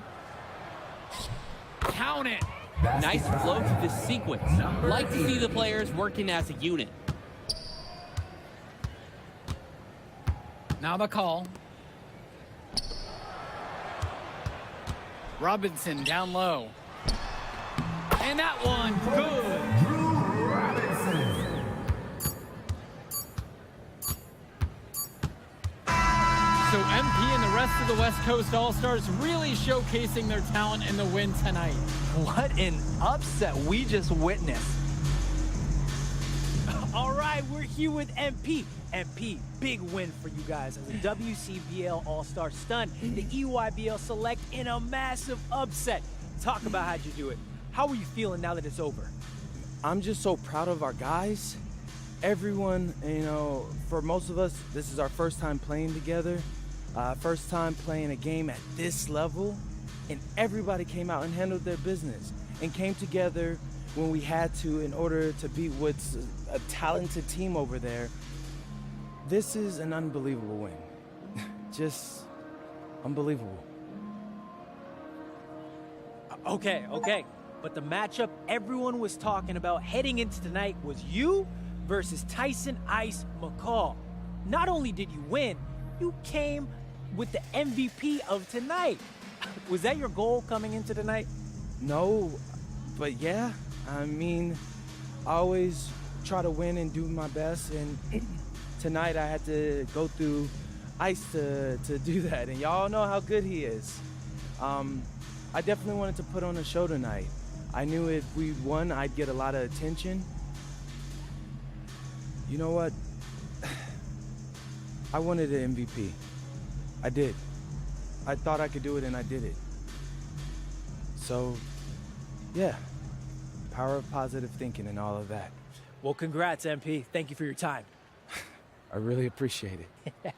Count it. Nice flow to this sequence. Like to see the players working as a unit. Now McCall. Robinson down low. And that one, good. So MP and the rest of the West Coast All-Stars really showcasing their talent in the win tonight. What an upset we just witnessed. All right, we're here with MP. MP, big win for you guys as a WCBL All-Star stun, the EYBL Select in a massive upset. Talk about how'd you do it. How are you feeling now that it's over? I'm just so proud of our guys. Everyone, you know, for most of us, this is our first time playing together. First time playing a game at this level, and everybody came out and handled their business and came together when we had to in order to beat what's a talented team over there. This is an unbelievable win. Just unbelievable. Okay. But the matchup everyone was talking about heading into tonight was you versus Tyson Ice McCall. Not only did you win, you came with the MVP of tonight. Was that your goal coming into tonight? No, but yeah, I mean, I always try to win and do my best, and tonight I had to go through Ice to do that, and y'all know how good he is. I definitely wanted to put on a show tonight. I knew if we won, I'd get a lot of attention. You know what? I wanted an MVP. I did. I thought I could do it, and I did it. So, yeah, power of positive thinking and all of that. Well, congrats, MP. Thank you for your time. I really appreciate it.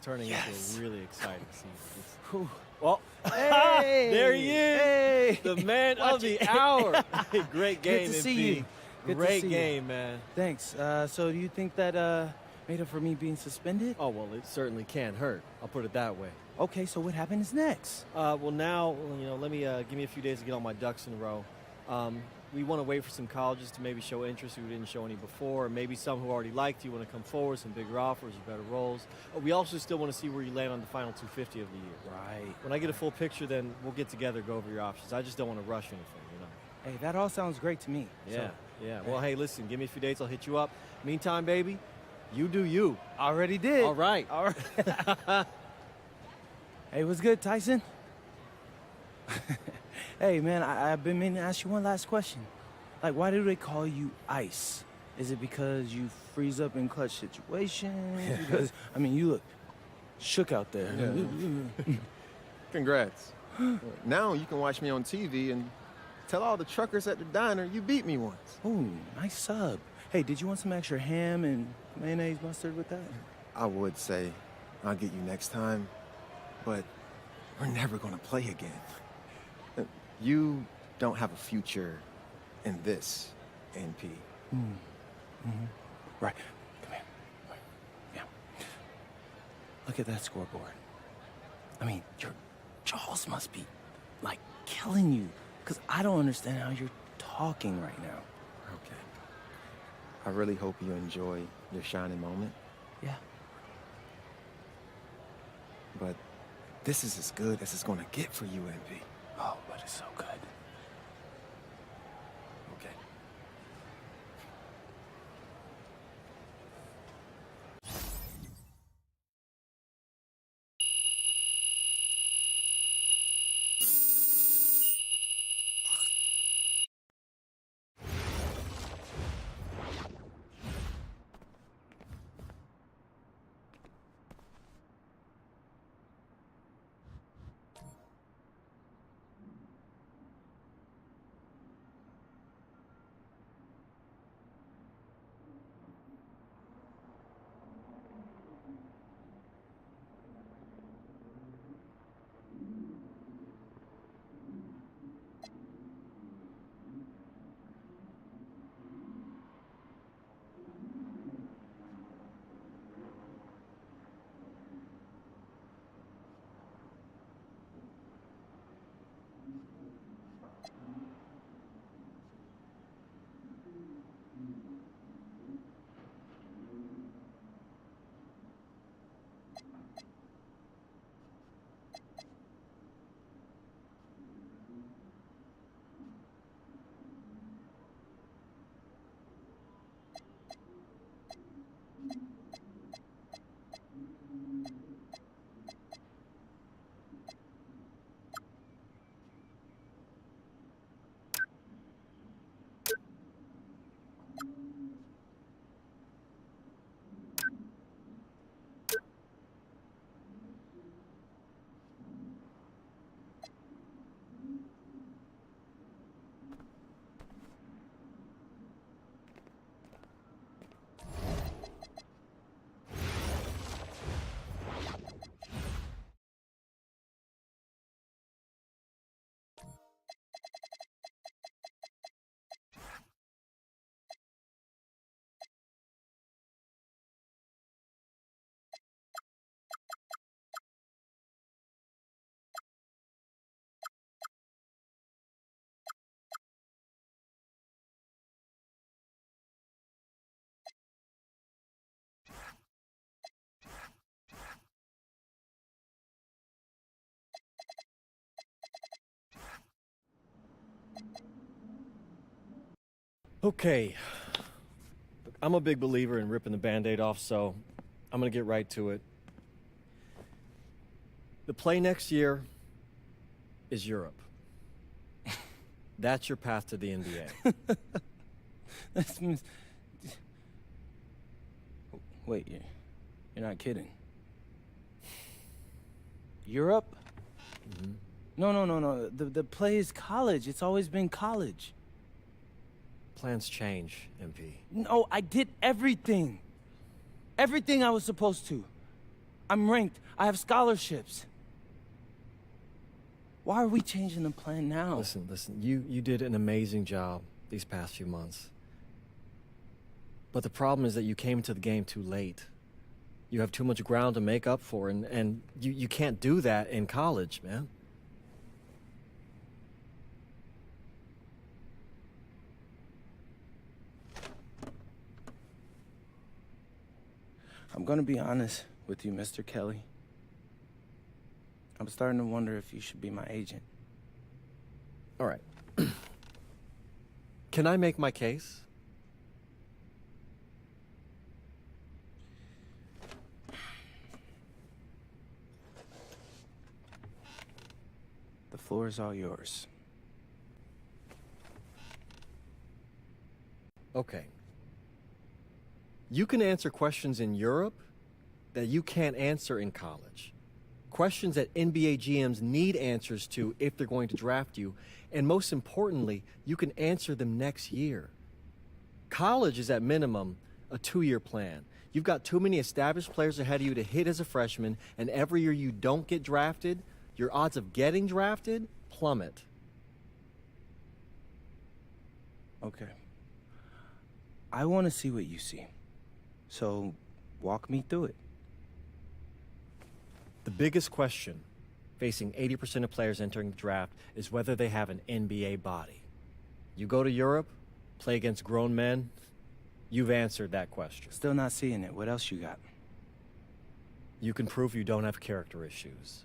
Turning into a really exciting scene. Well, hey, there he is, hey, the man of the hour. Great game, Good to MP. see you. Good to Great see game, you. man. Thanks. So do you think that made up for me being suspended? Oh, well, it certainly can't hurt. I'll put it that way. Okay, so what happens next? Well, now, you know, let me give me a few days to get all my ducks in a row. We want to wait for some colleges to maybe show interest who didn't show any before, or maybe some who already liked you want to come forward, some bigger offers or better roles. We also still want to see where you land on the final 250 of the year. Right. When I get a full picture, then we'll get together, go over your options. I just don't want to rush anything, you know. Hey, that all sounds great to me. Yeah, So, yeah. Well, hey, listen, give me a few dates, I'll hit you up. Meantime, baby, you do you. already did. All right. All right. Hey, what's good, Tyson? Hey, man, I've been meaning to ask you one last question. Like, why do they call you Ice? Is it because you freeze up in clutch situations? Because, I mean, you look shook out there. Yeah. Congrats. Now you can watch me on TV and tell all the truckers at the diner you beat me once. Ooh, nice sub. Hey, did you want some extra ham and mayonnaise mustard with that? I would say I'll get you next time, but we're never gonna play again. You don't have a future in this, NP. Right. Come here. Right. Yeah. Look at that scoreboard. I mean, your jaws must be, like, killing you. Because I don't understand how you're talking right now. Okay. I really hope you enjoy your shining moment, Yeah. but this is as good as it's gonna get for you, NP. Oh, but it's so good. Okay. Okay. I'm a big believer in ripping the Band-Aid off, so I'm going to get right to it. The play next year is Europe. That's your path to the NBA. That means... Wait, you're not kidding. Europe? Mm-hmm. No. The play is college. It's always been college. Plans change, MP. No, I did everything. Everything I was supposed to. I'm ranked. I have scholarships. Why are we changing the plan now? Listen. You did an amazing job these past few months. But the problem is that you came into the game too late. You have too much ground to make up for, and you can't do that in college, man. I'm gonna be honest with you, Mr. Kelly. I'm starting to wonder if you should be my agent. All right. Can I make my case? The floor is all yours. Okay. You can answer questions in Europe that you can't answer in college. Questions that NBA GMs need answers to if they're going to draft you. And most importantly, you can answer them next year. College is at minimum a 2-year plan. You've got too many established players ahead of you to hit as a freshman, and every year you don't get drafted, your odds of getting drafted plummet. Okay. I want to see what you see. So, walk me through it. The biggest question facing 80% of players entering the draft is whether they have an NBA body. You go to Europe, play against grown men, you've answered that question. Still not seeing it. What else you got? You can prove you don't have character issues.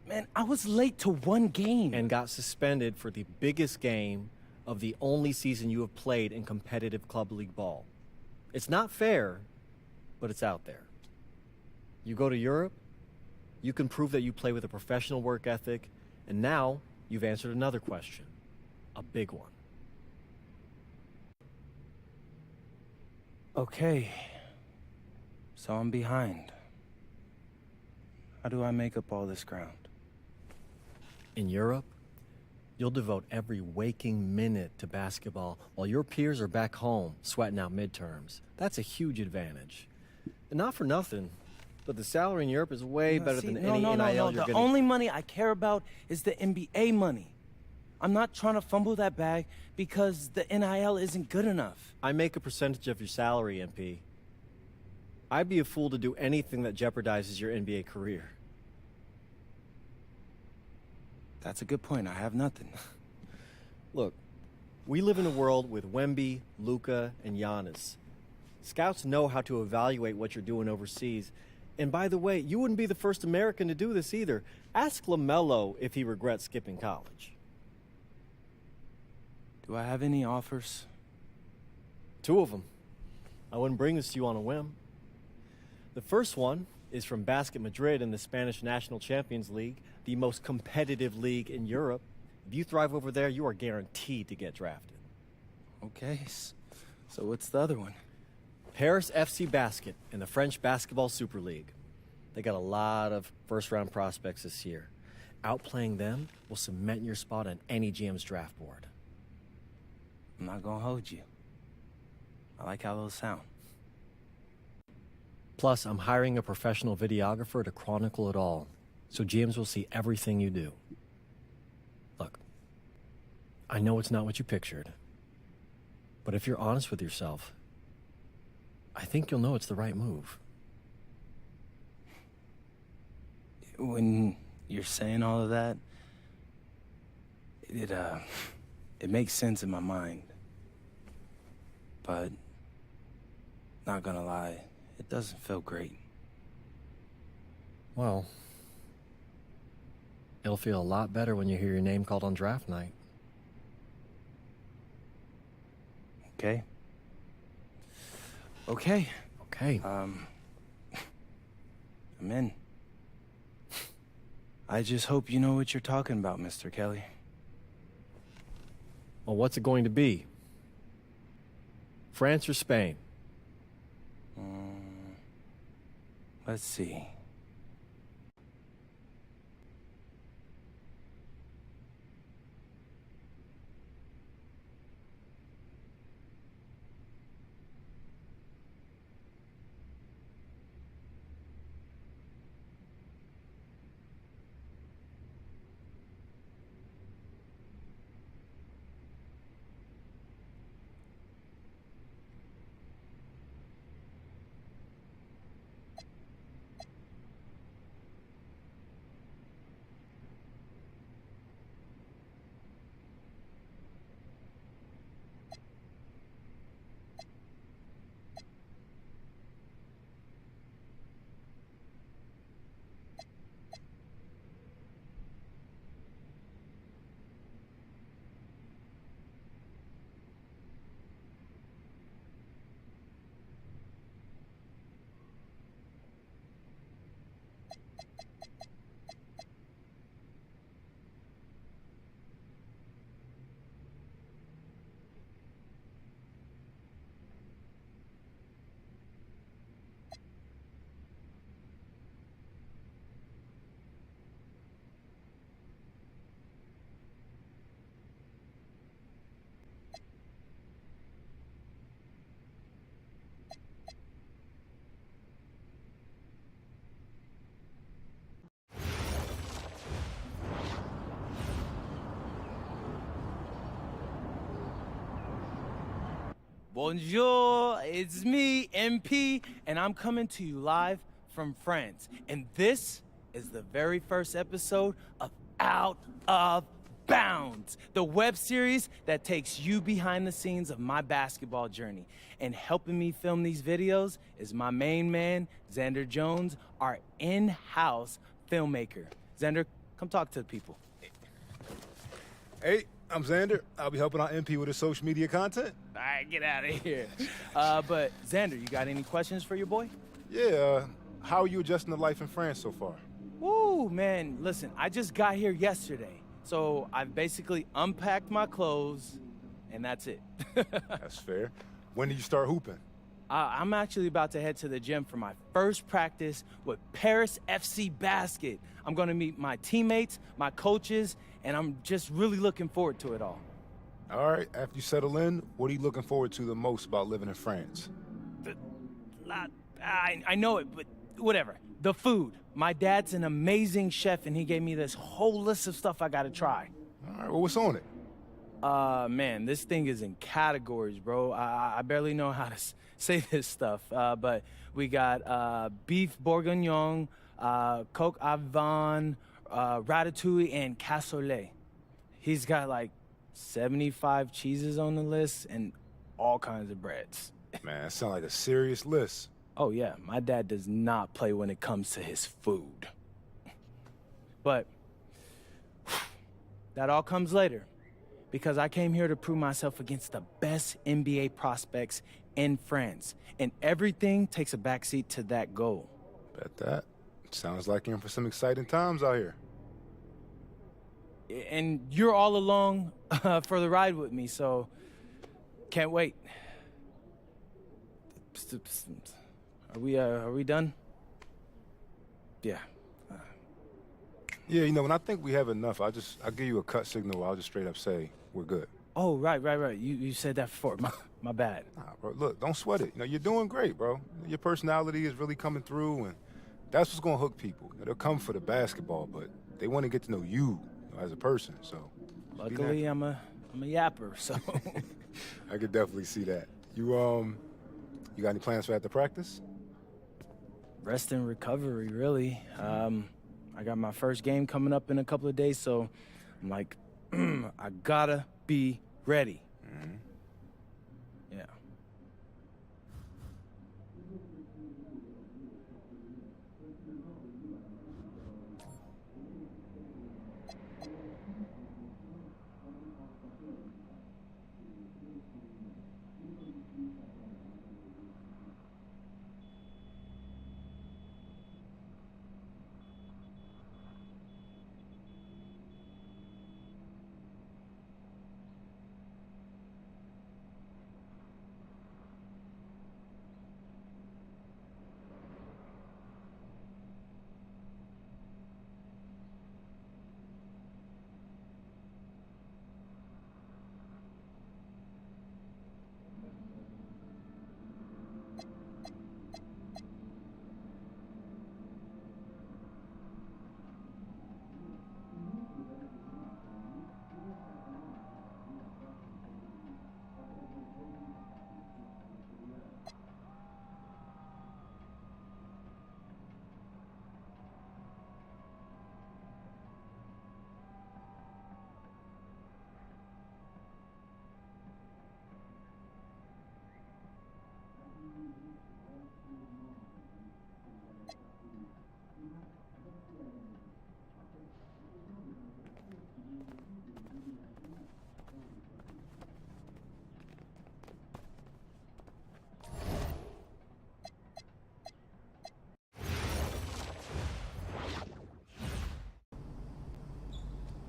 Man, I was late to one game. And got suspended for the biggest game of the only season you have played in competitive club league ball. It's not fair, but it's out there. You go to Europe, you can prove that you play with a professional work ethic, and now you've answered another question, a big one. Okay. So I'm behind. How do I make up all this ground? In Europe, you'll devote every waking minute to basketball while your peers are back home sweating out midterms. That's a huge advantage. And not for nothing, but the salary in Europe is way better than any NIL you're The getting. only money I care about is the NBA money. I'm not trying to fumble that bag because the NIL isn't good enough. I make a percentage of your salary, MP. I'd be a fool to do anything that jeopardizes your NBA career. That's a good point. I have nothing. Look, we live in a world with Wemby, Luka, and Giannis. Scouts know how to evaluate what you're doing overseas. And by the way, you wouldn't be the first American to do this either. Ask LaMelo if he regrets skipping college. Do I have any offers? 2 of them. I wouldn't bring this to you on a whim. The first one is from Basket Madrid in the Spanish National Champions League, the most competitive league in Europe. If you thrive over there, you are guaranteed to get drafted. Okay, so what's the other one? Paris FC Basket in the French Basketball Super League. They got a lot of first-round prospects this year. Outplaying them will cement your spot on any GM's draft board. I'm not gonna hold you. I like how those sound. Plus, I'm hiring a professional videographer to chronicle it all, so GMs will see everything you do. Look, I know it's not what you pictured, but if you're honest with yourself, I think you'll know it's the right move. When you're saying all of that, it makes sense in my mind. But, not gonna lie, it doesn't feel great. Well, it'll feel a lot better when you hear your name called on draft night. Okay? Okay. Okay. I'm in. I just hope you know what you're talking about, Mr. Kelly. Well, what's it going to be? France or Spain? Let's see. Bonjour, it's me, MP, and I'm coming to you live from France. And this is the very first episode of Out of Bounds, the web series that takes you behind the scenes of my basketball journey. And helping me film these videos is my main man, Xander Jones, our in-house filmmaker. Xander, come talk to the people. Hey, I'm Xander. I'll be helping out MP with his social media content. All right, get out of here. But Xander, you got any questions for your boy? Yeah, how are you adjusting to life in France so far? Woo, man, listen, I just got here yesterday. So I've basically unpacked my clothes, and that's it. That's fair. When do you start hooping? I'm actually about to head to the gym for my first practice with Paris FC Basket. I'm gonna meet my teammates, my coaches, and I'm just really looking forward to it all. All right, after you settle in, what are you looking forward to the most about living in France? I know it, but whatever. The food. My dad's an amazing chef, and he gave me this whole list of stuff I gotta try. All right, well, what's on it? Man, this thing is in categories, bro. I barely know how to say this stuff, but we got beef bourguignon, coq au vin, ratatouille, and cassoulet. He's got like 75 cheeses on the list and all kinds of breads. Man, that sounds like a serious list. Oh yeah, my dad does not play when it comes to his food. But that all comes later, because I came here to prove myself against the best NBA prospects in France, and everything takes a backseat to that goal. Bet that. Sounds like you're in for some exciting times out here. And you're all along for the ride with me, so can't wait. Are we done? Yeah. Yeah, you know, when I think we have enough, I'll give you a cut signal. I'll just straight up say we're good. Oh, right. You said that before. My bad. Nah, bro, look, don't sweat it. You know, you're doing great, bro. Your personality is really coming through, and that's what's gonna hook people. You know, they'll come for the basketball, but they want to get to know you, as a person. So, luckily, I'm a yapper, so. I could definitely see that. You got any plans for after practice? Rest and recovery, really. I got my first game coming up in a couple of days, so I'm like, I gotta be ready. Mm-hmm. Yeah.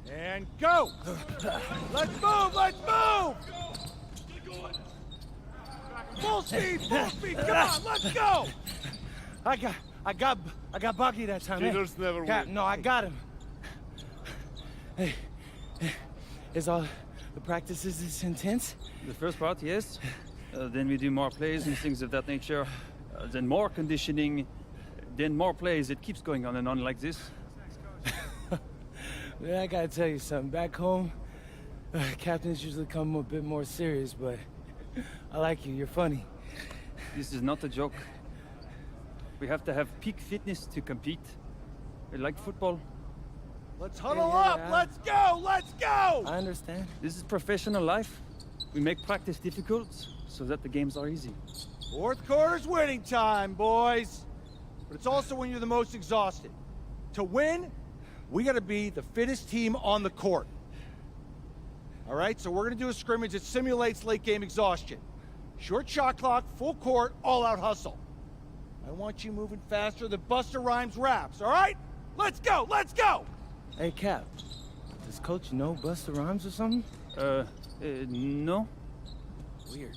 And go! Let's move! Let's move! Full speed! Full speed! Come on, let's go! I got Bucky that time. Cheaters never win. No, I got him. Hey, is all the practices this intense? The first part, yes. Then we do more plays and things of that nature. Then more conditioning. Then more plays. It keeps going on and on like this. Yeah, I gotta tell you something. Back home, captains usually come a bit more serious, but I like you. You're funny. This is not a joke. We have to have peak fitness to compete. Like football. Let's huddle up. Let's go. Let's go. I understand. This is professional life. We make practice difficult so that the games are easy. Fourth quarter's winning time, boys. But it's also when you're the most exhausted. To win, we got to be the fittest team on the court. All right, so we're going to do a scrimmage that simulates late game exhaustion. Short shot clock, full court, all-out hustle. I want you moving faster than Busta Rhymes raps, all right? Let's go, let's go! Hey, Cap. Does Coach know Busta Rhymes or something? No. Weird.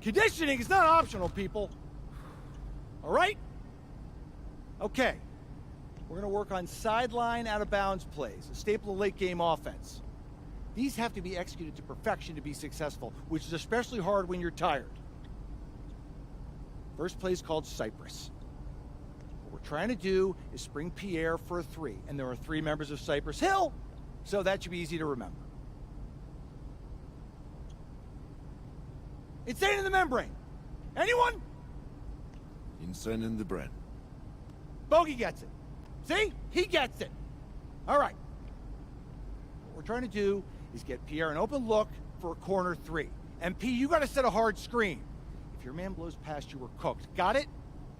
Conditioning is not optional, people. All right? Okay. We're going to work on sideline out-of-bounds plays, a staple of late-game offense. These have to be executed to perfection to be successful, which is especially hard when you're tired. First play is called Cypress. What we're trying to do is spring Pierre for a three, and there are 3 members of Cypress Hill, so that should be easy to remember. Insane in the membrane. Anyone? Insane in the brain. Bogey gets it. See? He gets it. All right. What we're trying to do is get Pierre an open look for a corner 3. MP, you got to set a hard screen. If your man blows past you, we're cooked. Got it?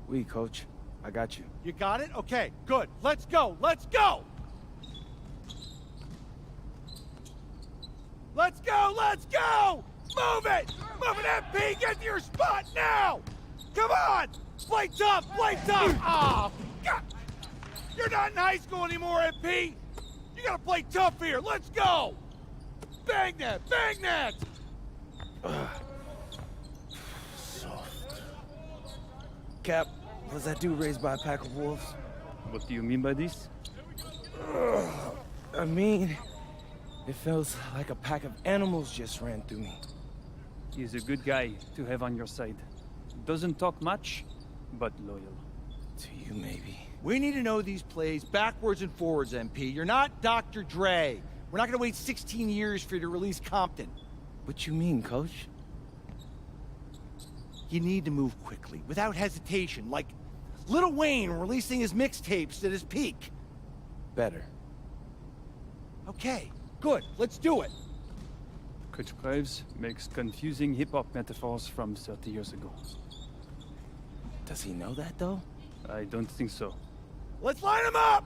Oui, coach. I got you. You got it? Okay, good. Let's go. Let's go! Let's go! Let's go! Move it! Move it, MP! Get to your spot now! Come on! Play tough! Play tough! Oh, God! You're not in high school anymore, MP! You gotta play tough here! Let's go! Bang that! Bang that! Cap, was that dude raised by a pack of wolves? What do you mean by this? I mean, it feels like a pack of animals just ran through me. He's a good guy to have on your side. Doesn't talk much, but loyal. To you, maybe. We need to know these plays backwards and forwards, MP. You're not Dr. Dre. We're not gonna wait 16 years for you to release Compton. What you mean, coach? You need to move quickly, without hesitation, like Lil Wayne releasing his mixtapes at his peak. Better. Okay, good. Let's do it. Coach Graves makes confusing hip-hop metaphors from 30 years ago. Does he know that, though? I don't think so. Let's line them up!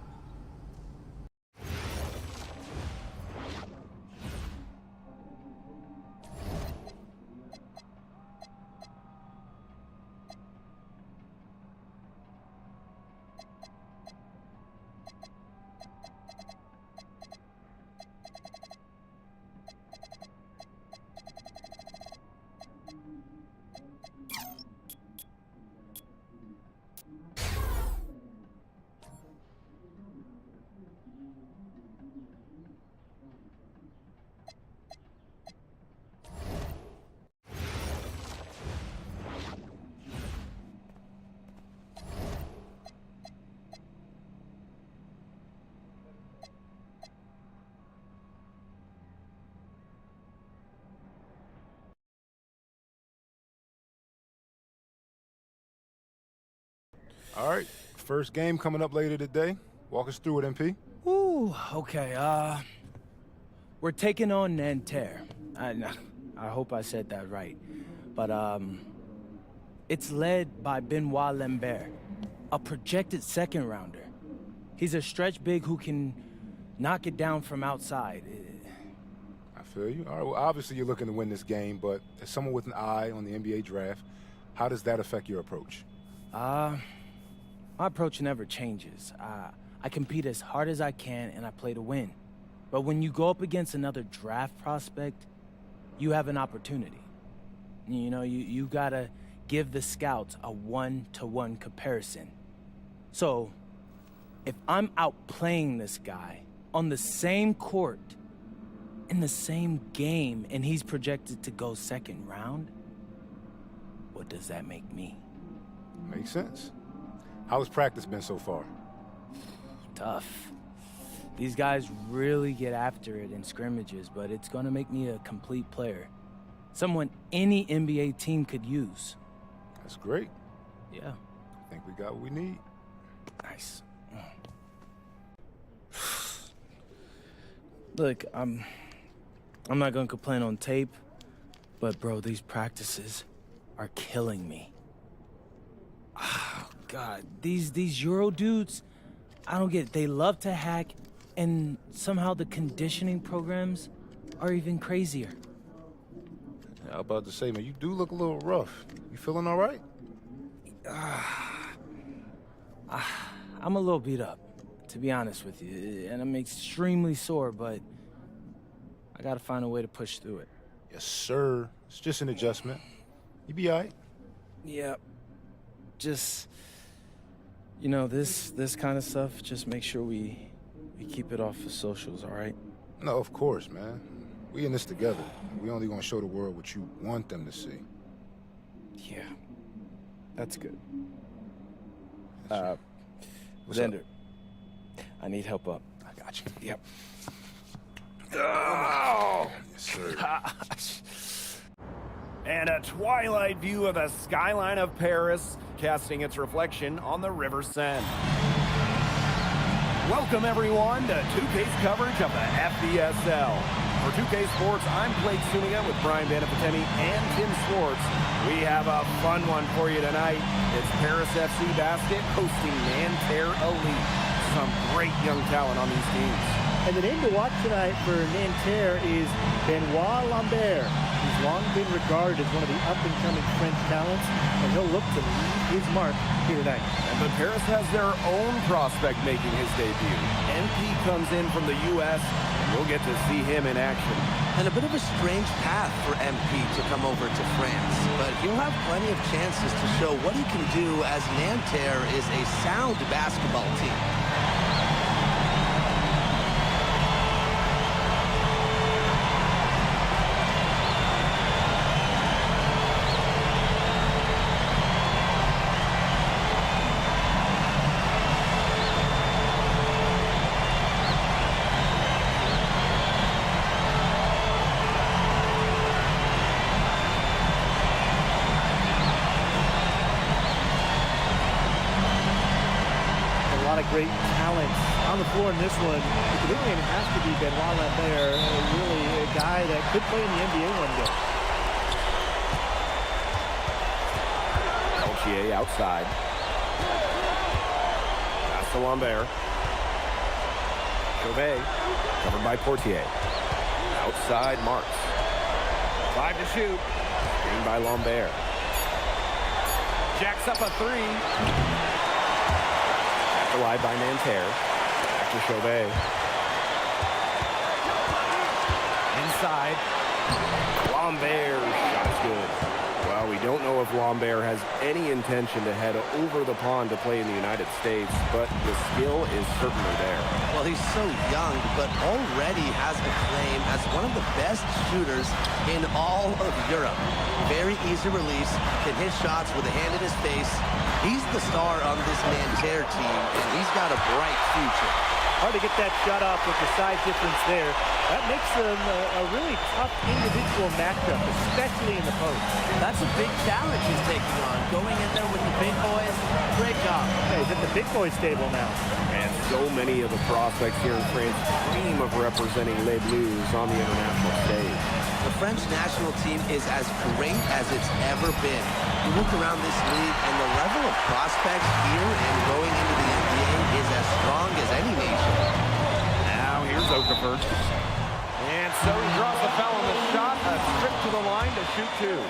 All right, first game coming up later today. Walk us through it, MP. Ooh, okay, we're taking on Nanterre. I hope I said that right. But, it's led by Benoit Lambert, a projected second rounder. He's a stretch big who can knock it down from outside. I feel you. All right, well, obviously you're looking to win this game, but as someone with an eye on the NBA draft, how does that affect your approach? My approach never changes. I compete as hard as I can and I play to win. But when you go up against another draft prospect, you have an opportunity. You know, you gotta give the scouts a one-to-one comparison. So, if I'm outplaying this guy on the same court, in the same game, and he's projected to go second round, what does that make me? Makes sense. How has practice been so far? Tough. These guys really get after it in scrimmages, but it's gonna make me a complete player. Someone any NBA team could use. That's great. Yeah. I think we got what we need. Nice. Look, I'm not gonna complain on tape, but bro, these practices are killing me. Oh, God, these Euro dudes, I don't get it. They love to hack, and somehow the conditioning programs are even crazier. Yeah, I was about to say, man, you do look a little rough. You feeling all right? I'm a little beat up, to be honest with you, and I'm extremely sore, but I gotta find a way to push through it. Yes, sir. It's just an adjustment. You be all right. Yeah. Just, you know, this kind of stuff, just make sure we keep it off the socials, all right? No, of course, man. We in this together. We only gonna show the world what you want them to see. Yeah. That's good. What's Xander, up? I need help up. I got you. Yep. Oh! Yes, sir. Gosh. And a twilight view of the skyline of Paris, casting its reflection on the River Seine. Welcome, everyone, to 2K's coverage of the FBSL. For 2K Sports, I'm Blake Zuniga with Brian Banafitemi and Tim Swartz. We have a fun one for you tonight. It's Paris FC Basket hosting Nanterre Elite. Some great young talent on these teams. And the name to watch tonight for Nanterre is Benoit Lambert. He's long been regarded as one of the up-and-coming French talents, and he'll look to leave his mark here tonight. But Paris has their own prospect making his debut. MP comes in from the U.S., and we'll get to see him in action. And a bit of a strange path for MP to come over to France, but he'll have plenty of chances to show what he can do as Nanterre is a sound basketball team. Great talent on the floor in this one. The big name has to be Benoit Lambert, really a guy that could play in the NBA one day. Peltier outside. Pass to Lambert. Chauvet, covered by Portier. Outside Marks. 5 to shoot. Screen by Lambert. Jacks up a three. Wide by Nanterre. Back to Chauvet. Inside. Lambert. Shot's good. Well, we don't know if Lambert has any intention to head over the pond to play in the United States, but the skill is certainly there. Well, he's so young, but already has a claim as one of the best shooters in all of Europe. Very easy release, can hit shots with a hand in his face. He's the star on this Nanterre team, and he's got a bright future. Hard to get that shot off with the size difference there. That makes them a really tough individual matchup, especially in the post. That's a big challenge he's taking on, going in there with the big boys. Great job. Yeah, he's at the big boys table now. And so many of the prospects here in France dream of representing Les Bleus on the international stage. The French national team is as great as it's ever been. You look around this league, and the level of prospects here and going into the NBA is as strong as any nation. Now here's Okafor. And so he draws the foul on the shot. A trip to the line to shoot two.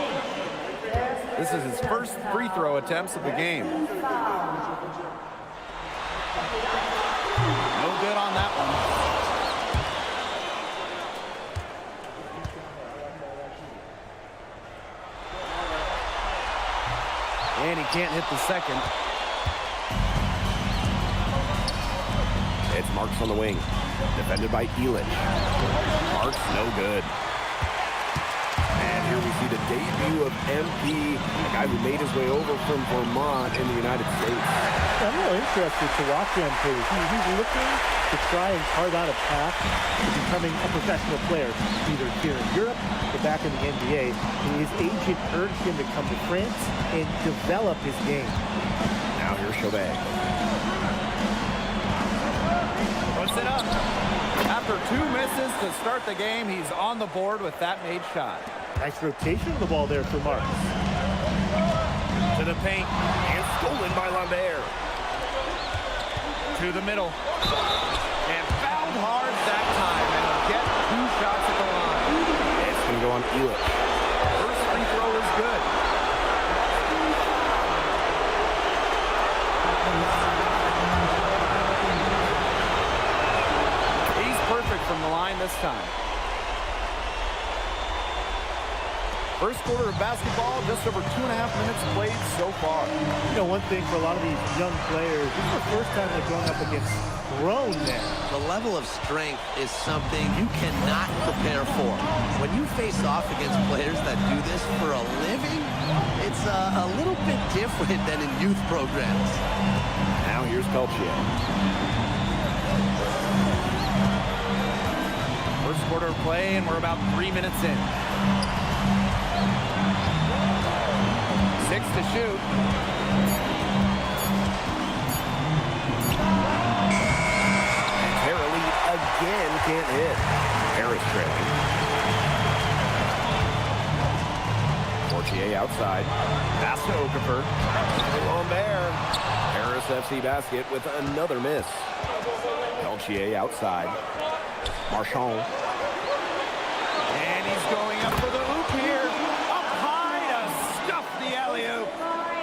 This is his first free throw attempts of the game. No good on that one. And he can't hit the second. It's Marks on the wing. Defended by Elitch. Marks no good. And here we see the debut of MP, a guy who made his way over from Vermont in the United States. I'm really interested to watch MP. He's looking to try and carve out a path to becoming a professional player, either here in Europe or back in the NBA. And his agent urged him to come to France and develop his game. Now here's Chauvet. Puts it up. After 2 misses to start the game, he's on the board with that made shot. Nice rotation of the ball there for Marks. To the paint, and stolen by Lambert. To the middle. And fouled hard that time, and he'll get 2 shots at the line. It's going to go on Elitch. First free throw is good. He's perfect from the line this time. First quarter of basketball, just over 2.5 minutes played so far. You know, one thing for a lot of these young players, this is the first time they're going up against grown men. The level of strength is something you cannot prepare for. When you face off against players that do this for a living, it's a little bit different than in youth programs. Now here's Peltier. First quarter of play, and we're about 3 minutes in. to shoot. And Terra lead again can't hit. Harris trailing. Fortier outside. Pass to Okafor. Lambert. Harris FC basket with another miss. Peltier outside. Marchand. And he's going up for the hoop here. Up high to stuff the alley-oop.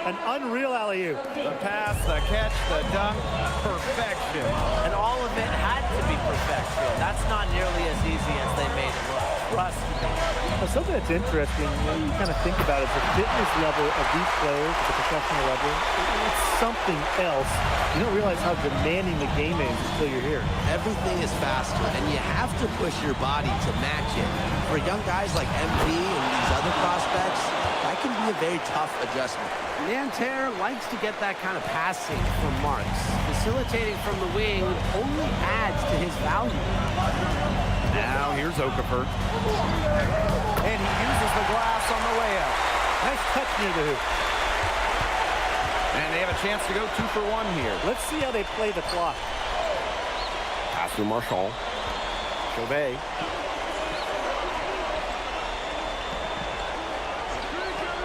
An unreal alley-oop. The pass, the catch, the dunk, perfection. And all of it had to be perfection. That's not nearly as easy as they made it look. Trust me. Now, something that's interesting, you kind of think about it, is the fitness level of these players at the professional level. It's something else. You don't realize how demanding the game is until you're here. Everything is faster, and you have to push your body to match it. For young guys like MP and these other prospects, that can be a very tough adjustment. Nanterre likes to get that kind of passing from Marks. Facilitating from the wing only adds to his value. Now here's Okafor. And he uses the glass on the layup. Nice touch near the hoop. And they have a chance to go 2 for 1 here. Let's see how they play the clock. Pass to Marchand. Chauvet.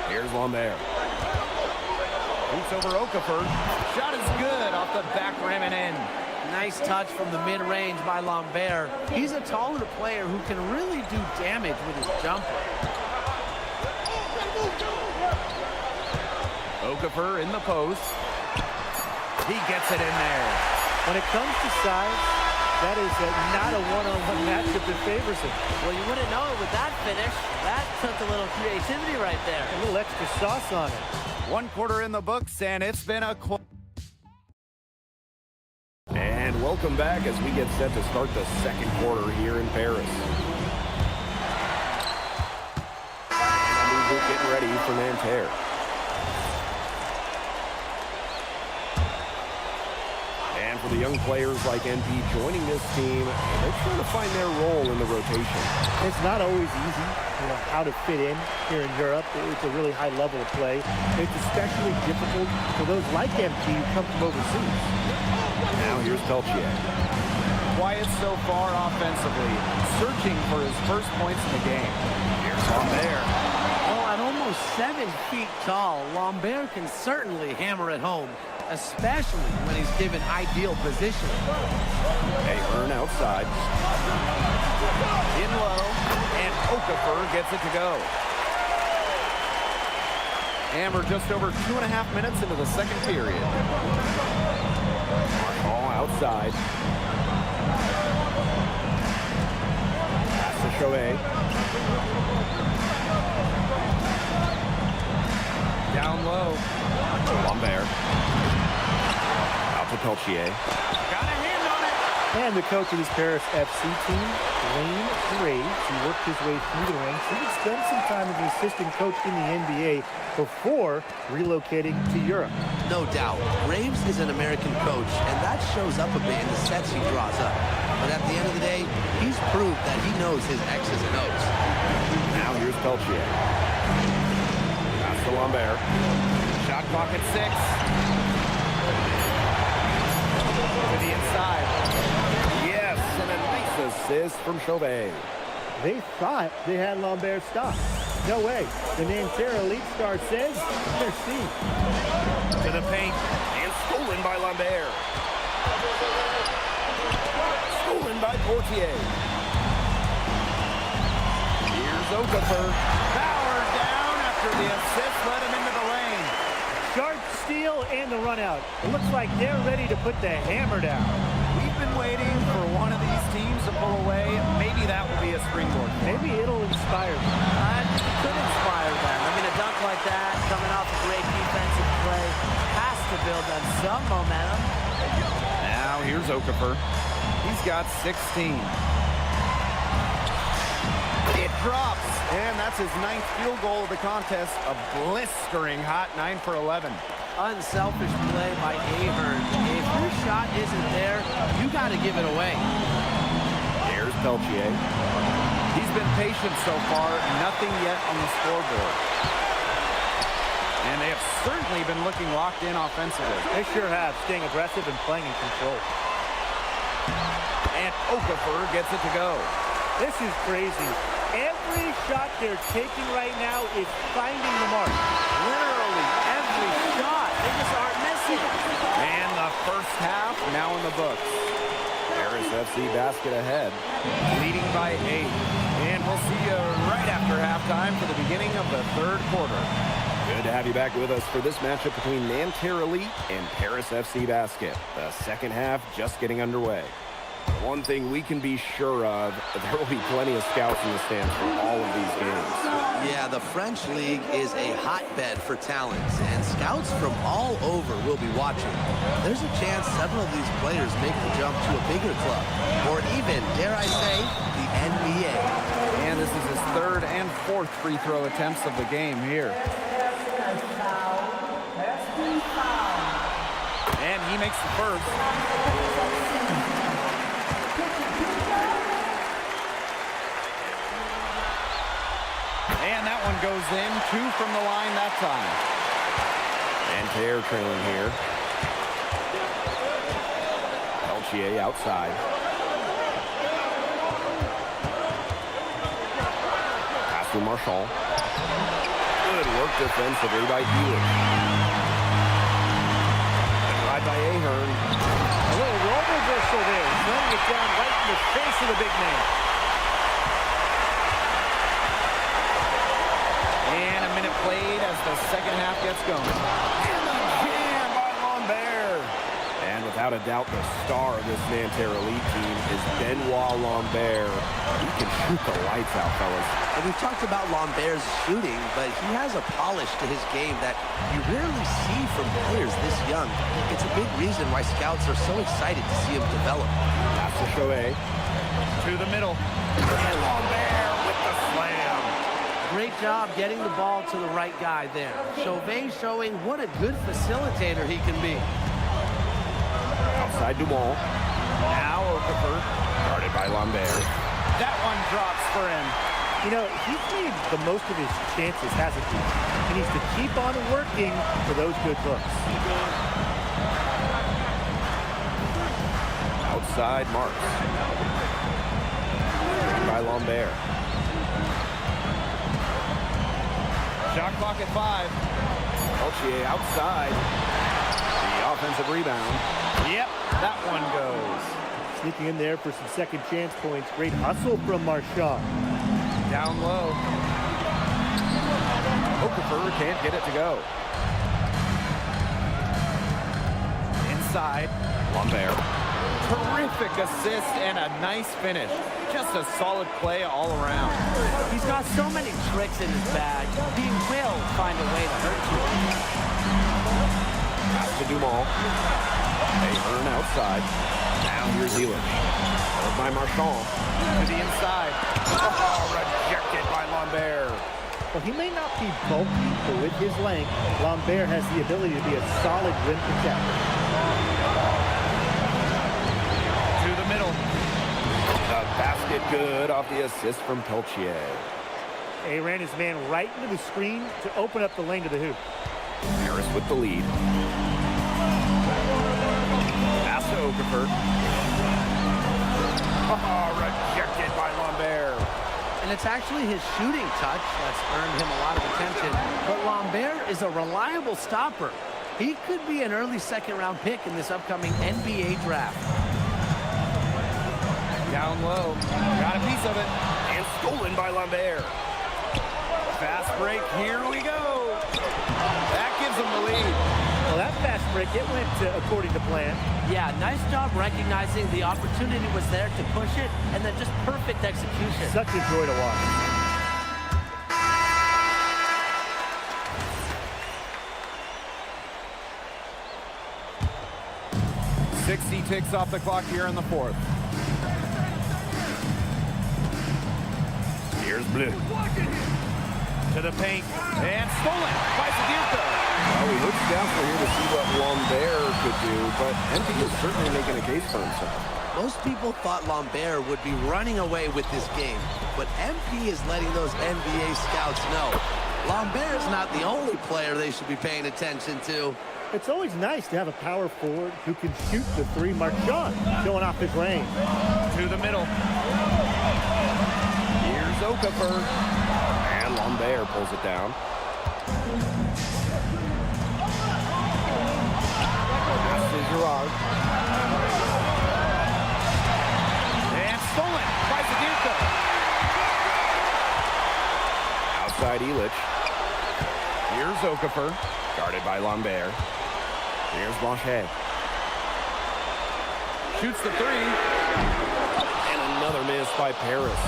Here's Lambert. Boots over Okafor. Shot is good off the back rim and in. Nice touch from the mid-range by Lambert. He's a taller player who can really do damage with his jumper. Okafor in the post. He gets it in there. When it comes to size, that is not a one-on-one matchup that favors him. Well, you wouldn't know it with that finish. That took a little creativity right there. A little extra sauce on it. 1 quarter in the books, and it's been a... And welcome back as we get set to start the second quarter here in Paris. And getting ready for Nanterre. And for the young players like NP joining this team, they're trying to find their role in the rotation. It's not always easy, how to fit in here in Europe. It's a really high level of play. It's especially difficult for those like NP who come from overseas. Now here's Peltier. Quiet so far offensively, searching for his first points in the game. Here's Lambert. Well, at almost 7 feet tall, Lambert can certainly hammer it home, especially when he's given ideal position. Ahern outside. In low, and Okafor gets it to go. And we're just over 2.5 minutes into the second period. All outside. Pass to Chauvet. Down low. Lambert. Out to Peltier. Got a hand on it. And the coach of this Paris FC team, Wayne Graves, who worked his way through the ranks. He would spend some time as an assistant coach in the NBA before relocating to Europe. No doubt. Graves is an American coach, and that shows up a bit in the sets he draws up. But at the end of the day, he's proved that he knows his X's and O's. Now here's Peltier. Pass to Lambert. Shot clock at 6. To the inside. Yes, and a nice assist from Chauvet. They thought they had Lambert stopped. No way. The Nanterre Elite star says merci. To the paint. And stolen by Lambert. Stolen by Portier. Here's Okafor. Power down after the assist led him into the lane. Sharp steal and the run out. It looks like they're ready to put the hammer down. We've been waiting for one of these teams to pull away. Maybe that will be a springboard. Maybe it'll inspire them. It could inspire them. I mean, a dunk like that, coming off a great defensive play, has to build them some momentum. Now here's Okafor. He's got 16. It drops, and that's his 9th field goal of the contest. A blistering hot 9 for 11. Unselfish play by Ahern. If your shot isn't there, you got to give it away. There's Peltier. He's been patient so far. Nothing yet on the scoreboard. And they have certainly been looking locked in offensively. They sure have, staying aggressive and playing in control. And Okafor gets it to go. This is crazy. Every shot they're taking right now is finding the mark. Literally every shot. They just aren't missing. And the first half now in the books. Paris FC basket ahead, leading by 8. And we'll see you right after halftime for the beginning of the third quarter. Good to have you back with us for this matchup between Nanterre Elite and Paris FC Basket. The second half just getting underway. One thing we can be sure of, there will be plenty of scouts in the stands for all of these games. Yeah, the French League is a hotbed for talent, and scouts from all over will be watching. There's a chance several of these players make the jump to a bigger club, or even, dare I say, the NBA. And this is his third and fourth free throw attempts of the game here. And he makes the first. And that one goes in. 2 from the line that time. Nanterre trailing here. Peltier outside. Pass to Marchand. Good work defensively by Hewitt. Right by Ahern. A little roll reversal there, throwing it down right in the face of the big man. And a minute played as the second half gets going. And the jam by Lambert. And without a doubt, the star of this Nanterre Elite team is Benoit Lambert. He can shoot the lights out, fellas. And we've talked about Lambert's shooting, but he has a polish to his game that you rarely see from players this young. It's a big reason why scouts are so excited to see him develop. Pass to Chauvet. To the middle. And Lambert with the slam. Great job getting the ball to the right guy there. Chauvet showing what a good facilitator he can be. Outside Dumont. Now Okafor. Guarded by Lambert. That one drops for him. You know, he's made the most of his chances, hasn't he? He needs to keep on working for those good looks. Outside Marks. By Lambert. Shot clock at 5. Peltier outside. The offensive rebound. Yep, that one goes. Sneaking in there for some second chance points. Great hustle from Marchand. Down low. Okafor can't get it to go. Inside. Lambert. Terrific assist and a nice finish. Just a solid play all around. He's got so many tricks in his bag. He will find a way to hurt you. Pass to Dumont. Ahern outside. Now here's Elich. Held by Marchand. To the inside. Oh, rejected by Lambert. Well, he may not be bulky, but with his length, Lambert has the ability to be a solid rim protector. To the middle. The basket good off the assist from Peltier. He ran his man right into the screen to open up the lane to the hoop. Paris with the lead. Pass to Okafor. Oh, rejected by Lambert. And it's actually his shooting touch that's earned him a lot of attention. But Lambert is a reliable stopper. He could be an early second-round pick in this upcoming NBA draft. Down low. Got a piece of it. And stolen by Lambert. Fast break. Here we go. That gives him the lead. Well, that fast break, it went according to plan. Yeah, nice job recognizing the opportunity was there to push it, and then just perfect execution. Such a joy to watch. .60 ticks off the clock here in the fourth. Here's Bleu. To the paint. And stolen by Zadirka. Well, we looked down for here to see what Lambert could do, but MP is certainly making a case for himself. Most people thought Lambert would be running away with this game, but MP is letting those NBA scouts know Lambert's not the only player they should be paying attention to. It's always nice to have a power forward who can shoot the three. Marchand showing off his range. To the middle. Here's Okafor. And Lambert pulls it down. This is Gerard. And stolen by Zagurka. Outside Illich. Here's Okafor. Guarded by Lambert. Here's Blanchet. Shoots the three. And another miss by Paris.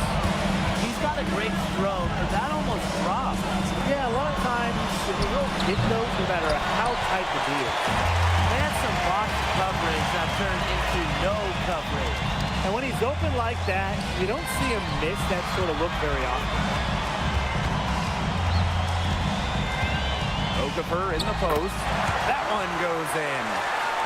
He's got a great stroke, but that almost dropped. Yeah, a lot of times if you don't hit those, no matter how tight the D is. They had some box coverage that turned into no coverage. And when he's open like that, you don't see him miss that sort of look very often. Okafor in the post. That one goes in.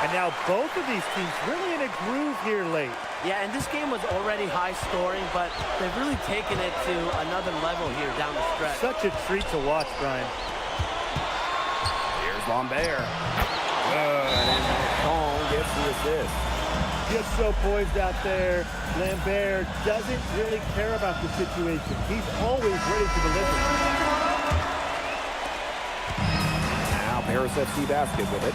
And now both of these teams really in a groove here late. Yeah, and this game was already high scoring, but they've really taken it to another level here down the stretch. Such a treat to watch, Brian. Here's Lambert. Good, and Marchand gets the assist. Just so poised out there. Lambert doesn't really care about the situation. He's always ready to deliver. Paris FC basket with it.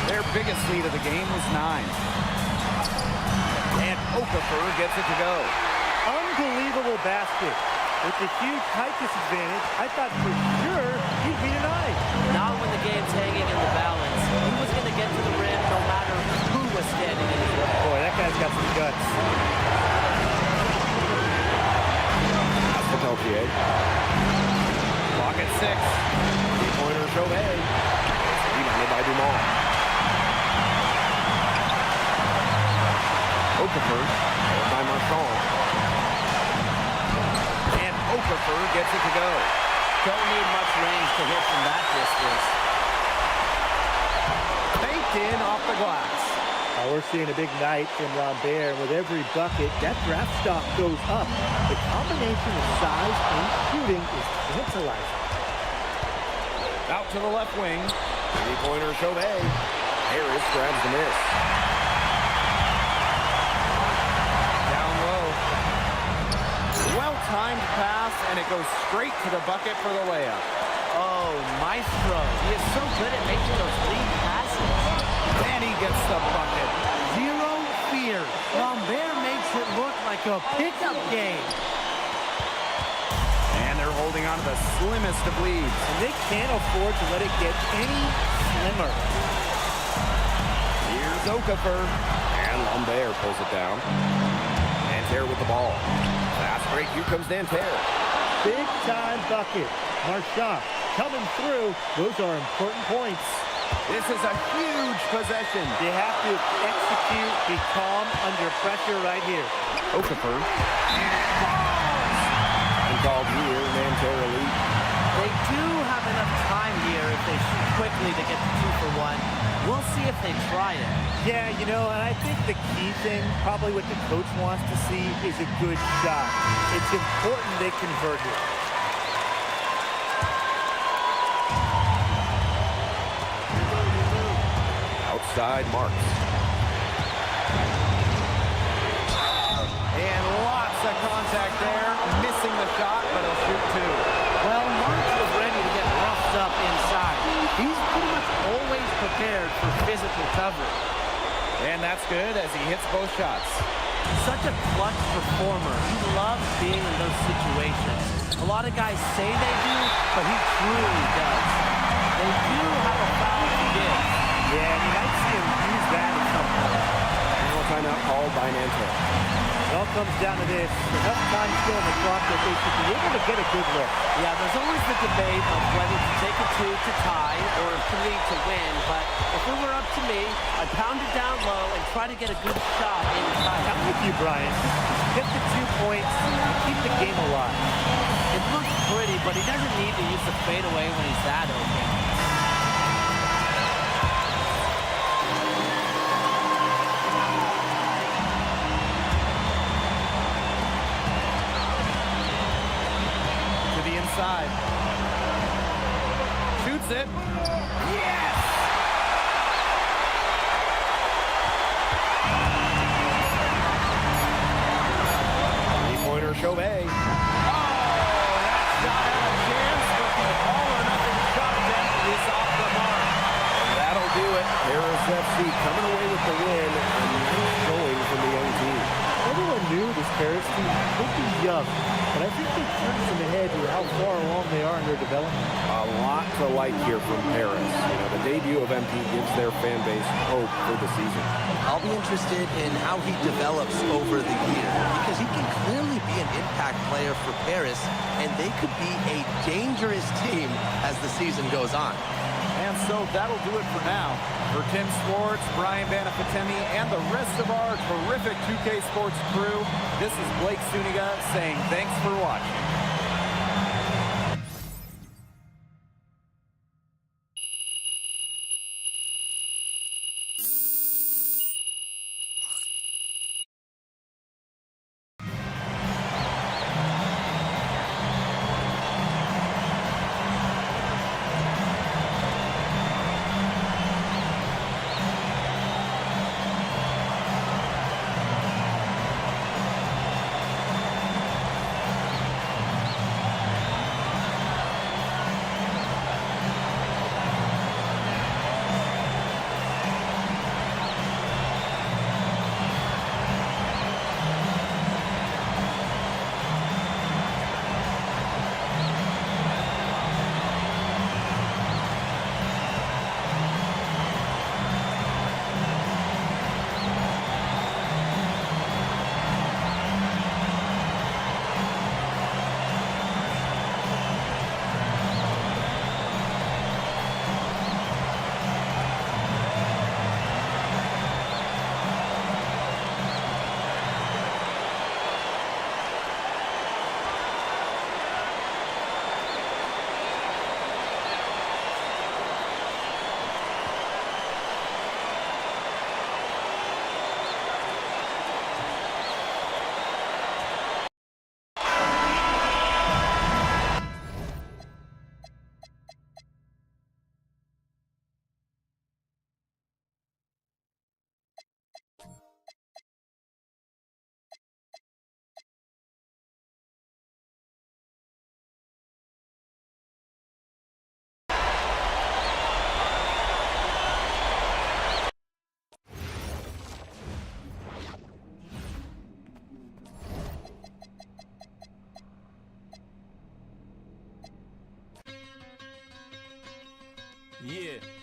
Their biggest lead of the game was 9. And Okafor gets it to go. Unbelievable basket. With the huge height disadvantage, I thought for sure he'd be denied. Now when the game's hanging in the balance, he was going to get to the rim no matter who was standing in his way. Boy, that guy's got some guts. That's for Peltier. Clock at 6. Three-pointer Chauvet. Rebounded by Dumont. Okafor, followed by Marchand. And Okafor gets it to go. Don't need much range to hit from that distance. Banked in off the glass. We're seeing a big night from Lambert. With every bucket, that draft stock goes up. The combination of size and shooting is tantalizing. Out to the left wing. Three-pointer Chauvet. Harris grabs the miss. Down low. Well-timed pass, and it goes straight to the bucket for the layup. Oh, Maestro. He is so good at making those lead passes. And he gets the bucket. Zero fear. Lambert makes it look like a pickup game. And they're holding on to the slimmest of leads. And they can't afford to let it get any slimmer. Here's Okafor. And Lambert pulls it down. Nanterre with the ball. Fast break. Here comes Nanterre. Big time bucket. Marchand coming through. Those are important points. This is a huge possession. They have to execute, be calm under pressure right here. Okafor. Uncalled here, Nanterre lead. They do have enough time here if they shoot quickly to get the 2 for 1. We'll see if they try it. Yeah, you know, and I think the key thing, probably what the coach wants to see, is a good shot. It's important they convert it. Outside Marks. And lots of contact there. Missing the shot, but he'll shoot 2. Well, Marks was ready to get roughed up inside. He's pretty much always prepared for physical coverage. And that's good as he hits both shots. Such a clutch performer. He loves being in those situations. A lot of guys say they do, but he truly does. They do have a foul to give. Yeah, and you might see him use that at some point. Final timeout called by Nanterre. It all comes down to this. Enough time still in the clock that they should be able to get a good look. Yeah, there's always the debate of whether to take a 2 to tie or a 3 to win, but if it were up to me, I'd pound it down low and try to get a good shot inside. I'm with you, Brian. Get the 2 points and keep the game alive. It looks pretty, but he doesn't need to use the fadeaway when he's that open. Inside. Shoots it. Yes! Three-pointer Chauvet. Shot out of chance, but the all-or-nothing shot attempt is off the mark. And that'll do it. Paris FC coming away with the win. A nice showing from the young team. Everyone knew this Paris team would be young, but I think they've turned some ahead to how far along they are in their development. A lot to like here from Paris. You know, the debut of MP gives their fan base hope for the season. I'll be interested in how he develops over the year, because he can clearly be an impact player for Paris, and they could be a dangerous team as the season goes on. And so that'll do it for now. For Tim Swartz, Brian Banafatemi, and the rest of our terrific 2K Sports crew, this is Blake Suniga saying thanks for watching. Yeah.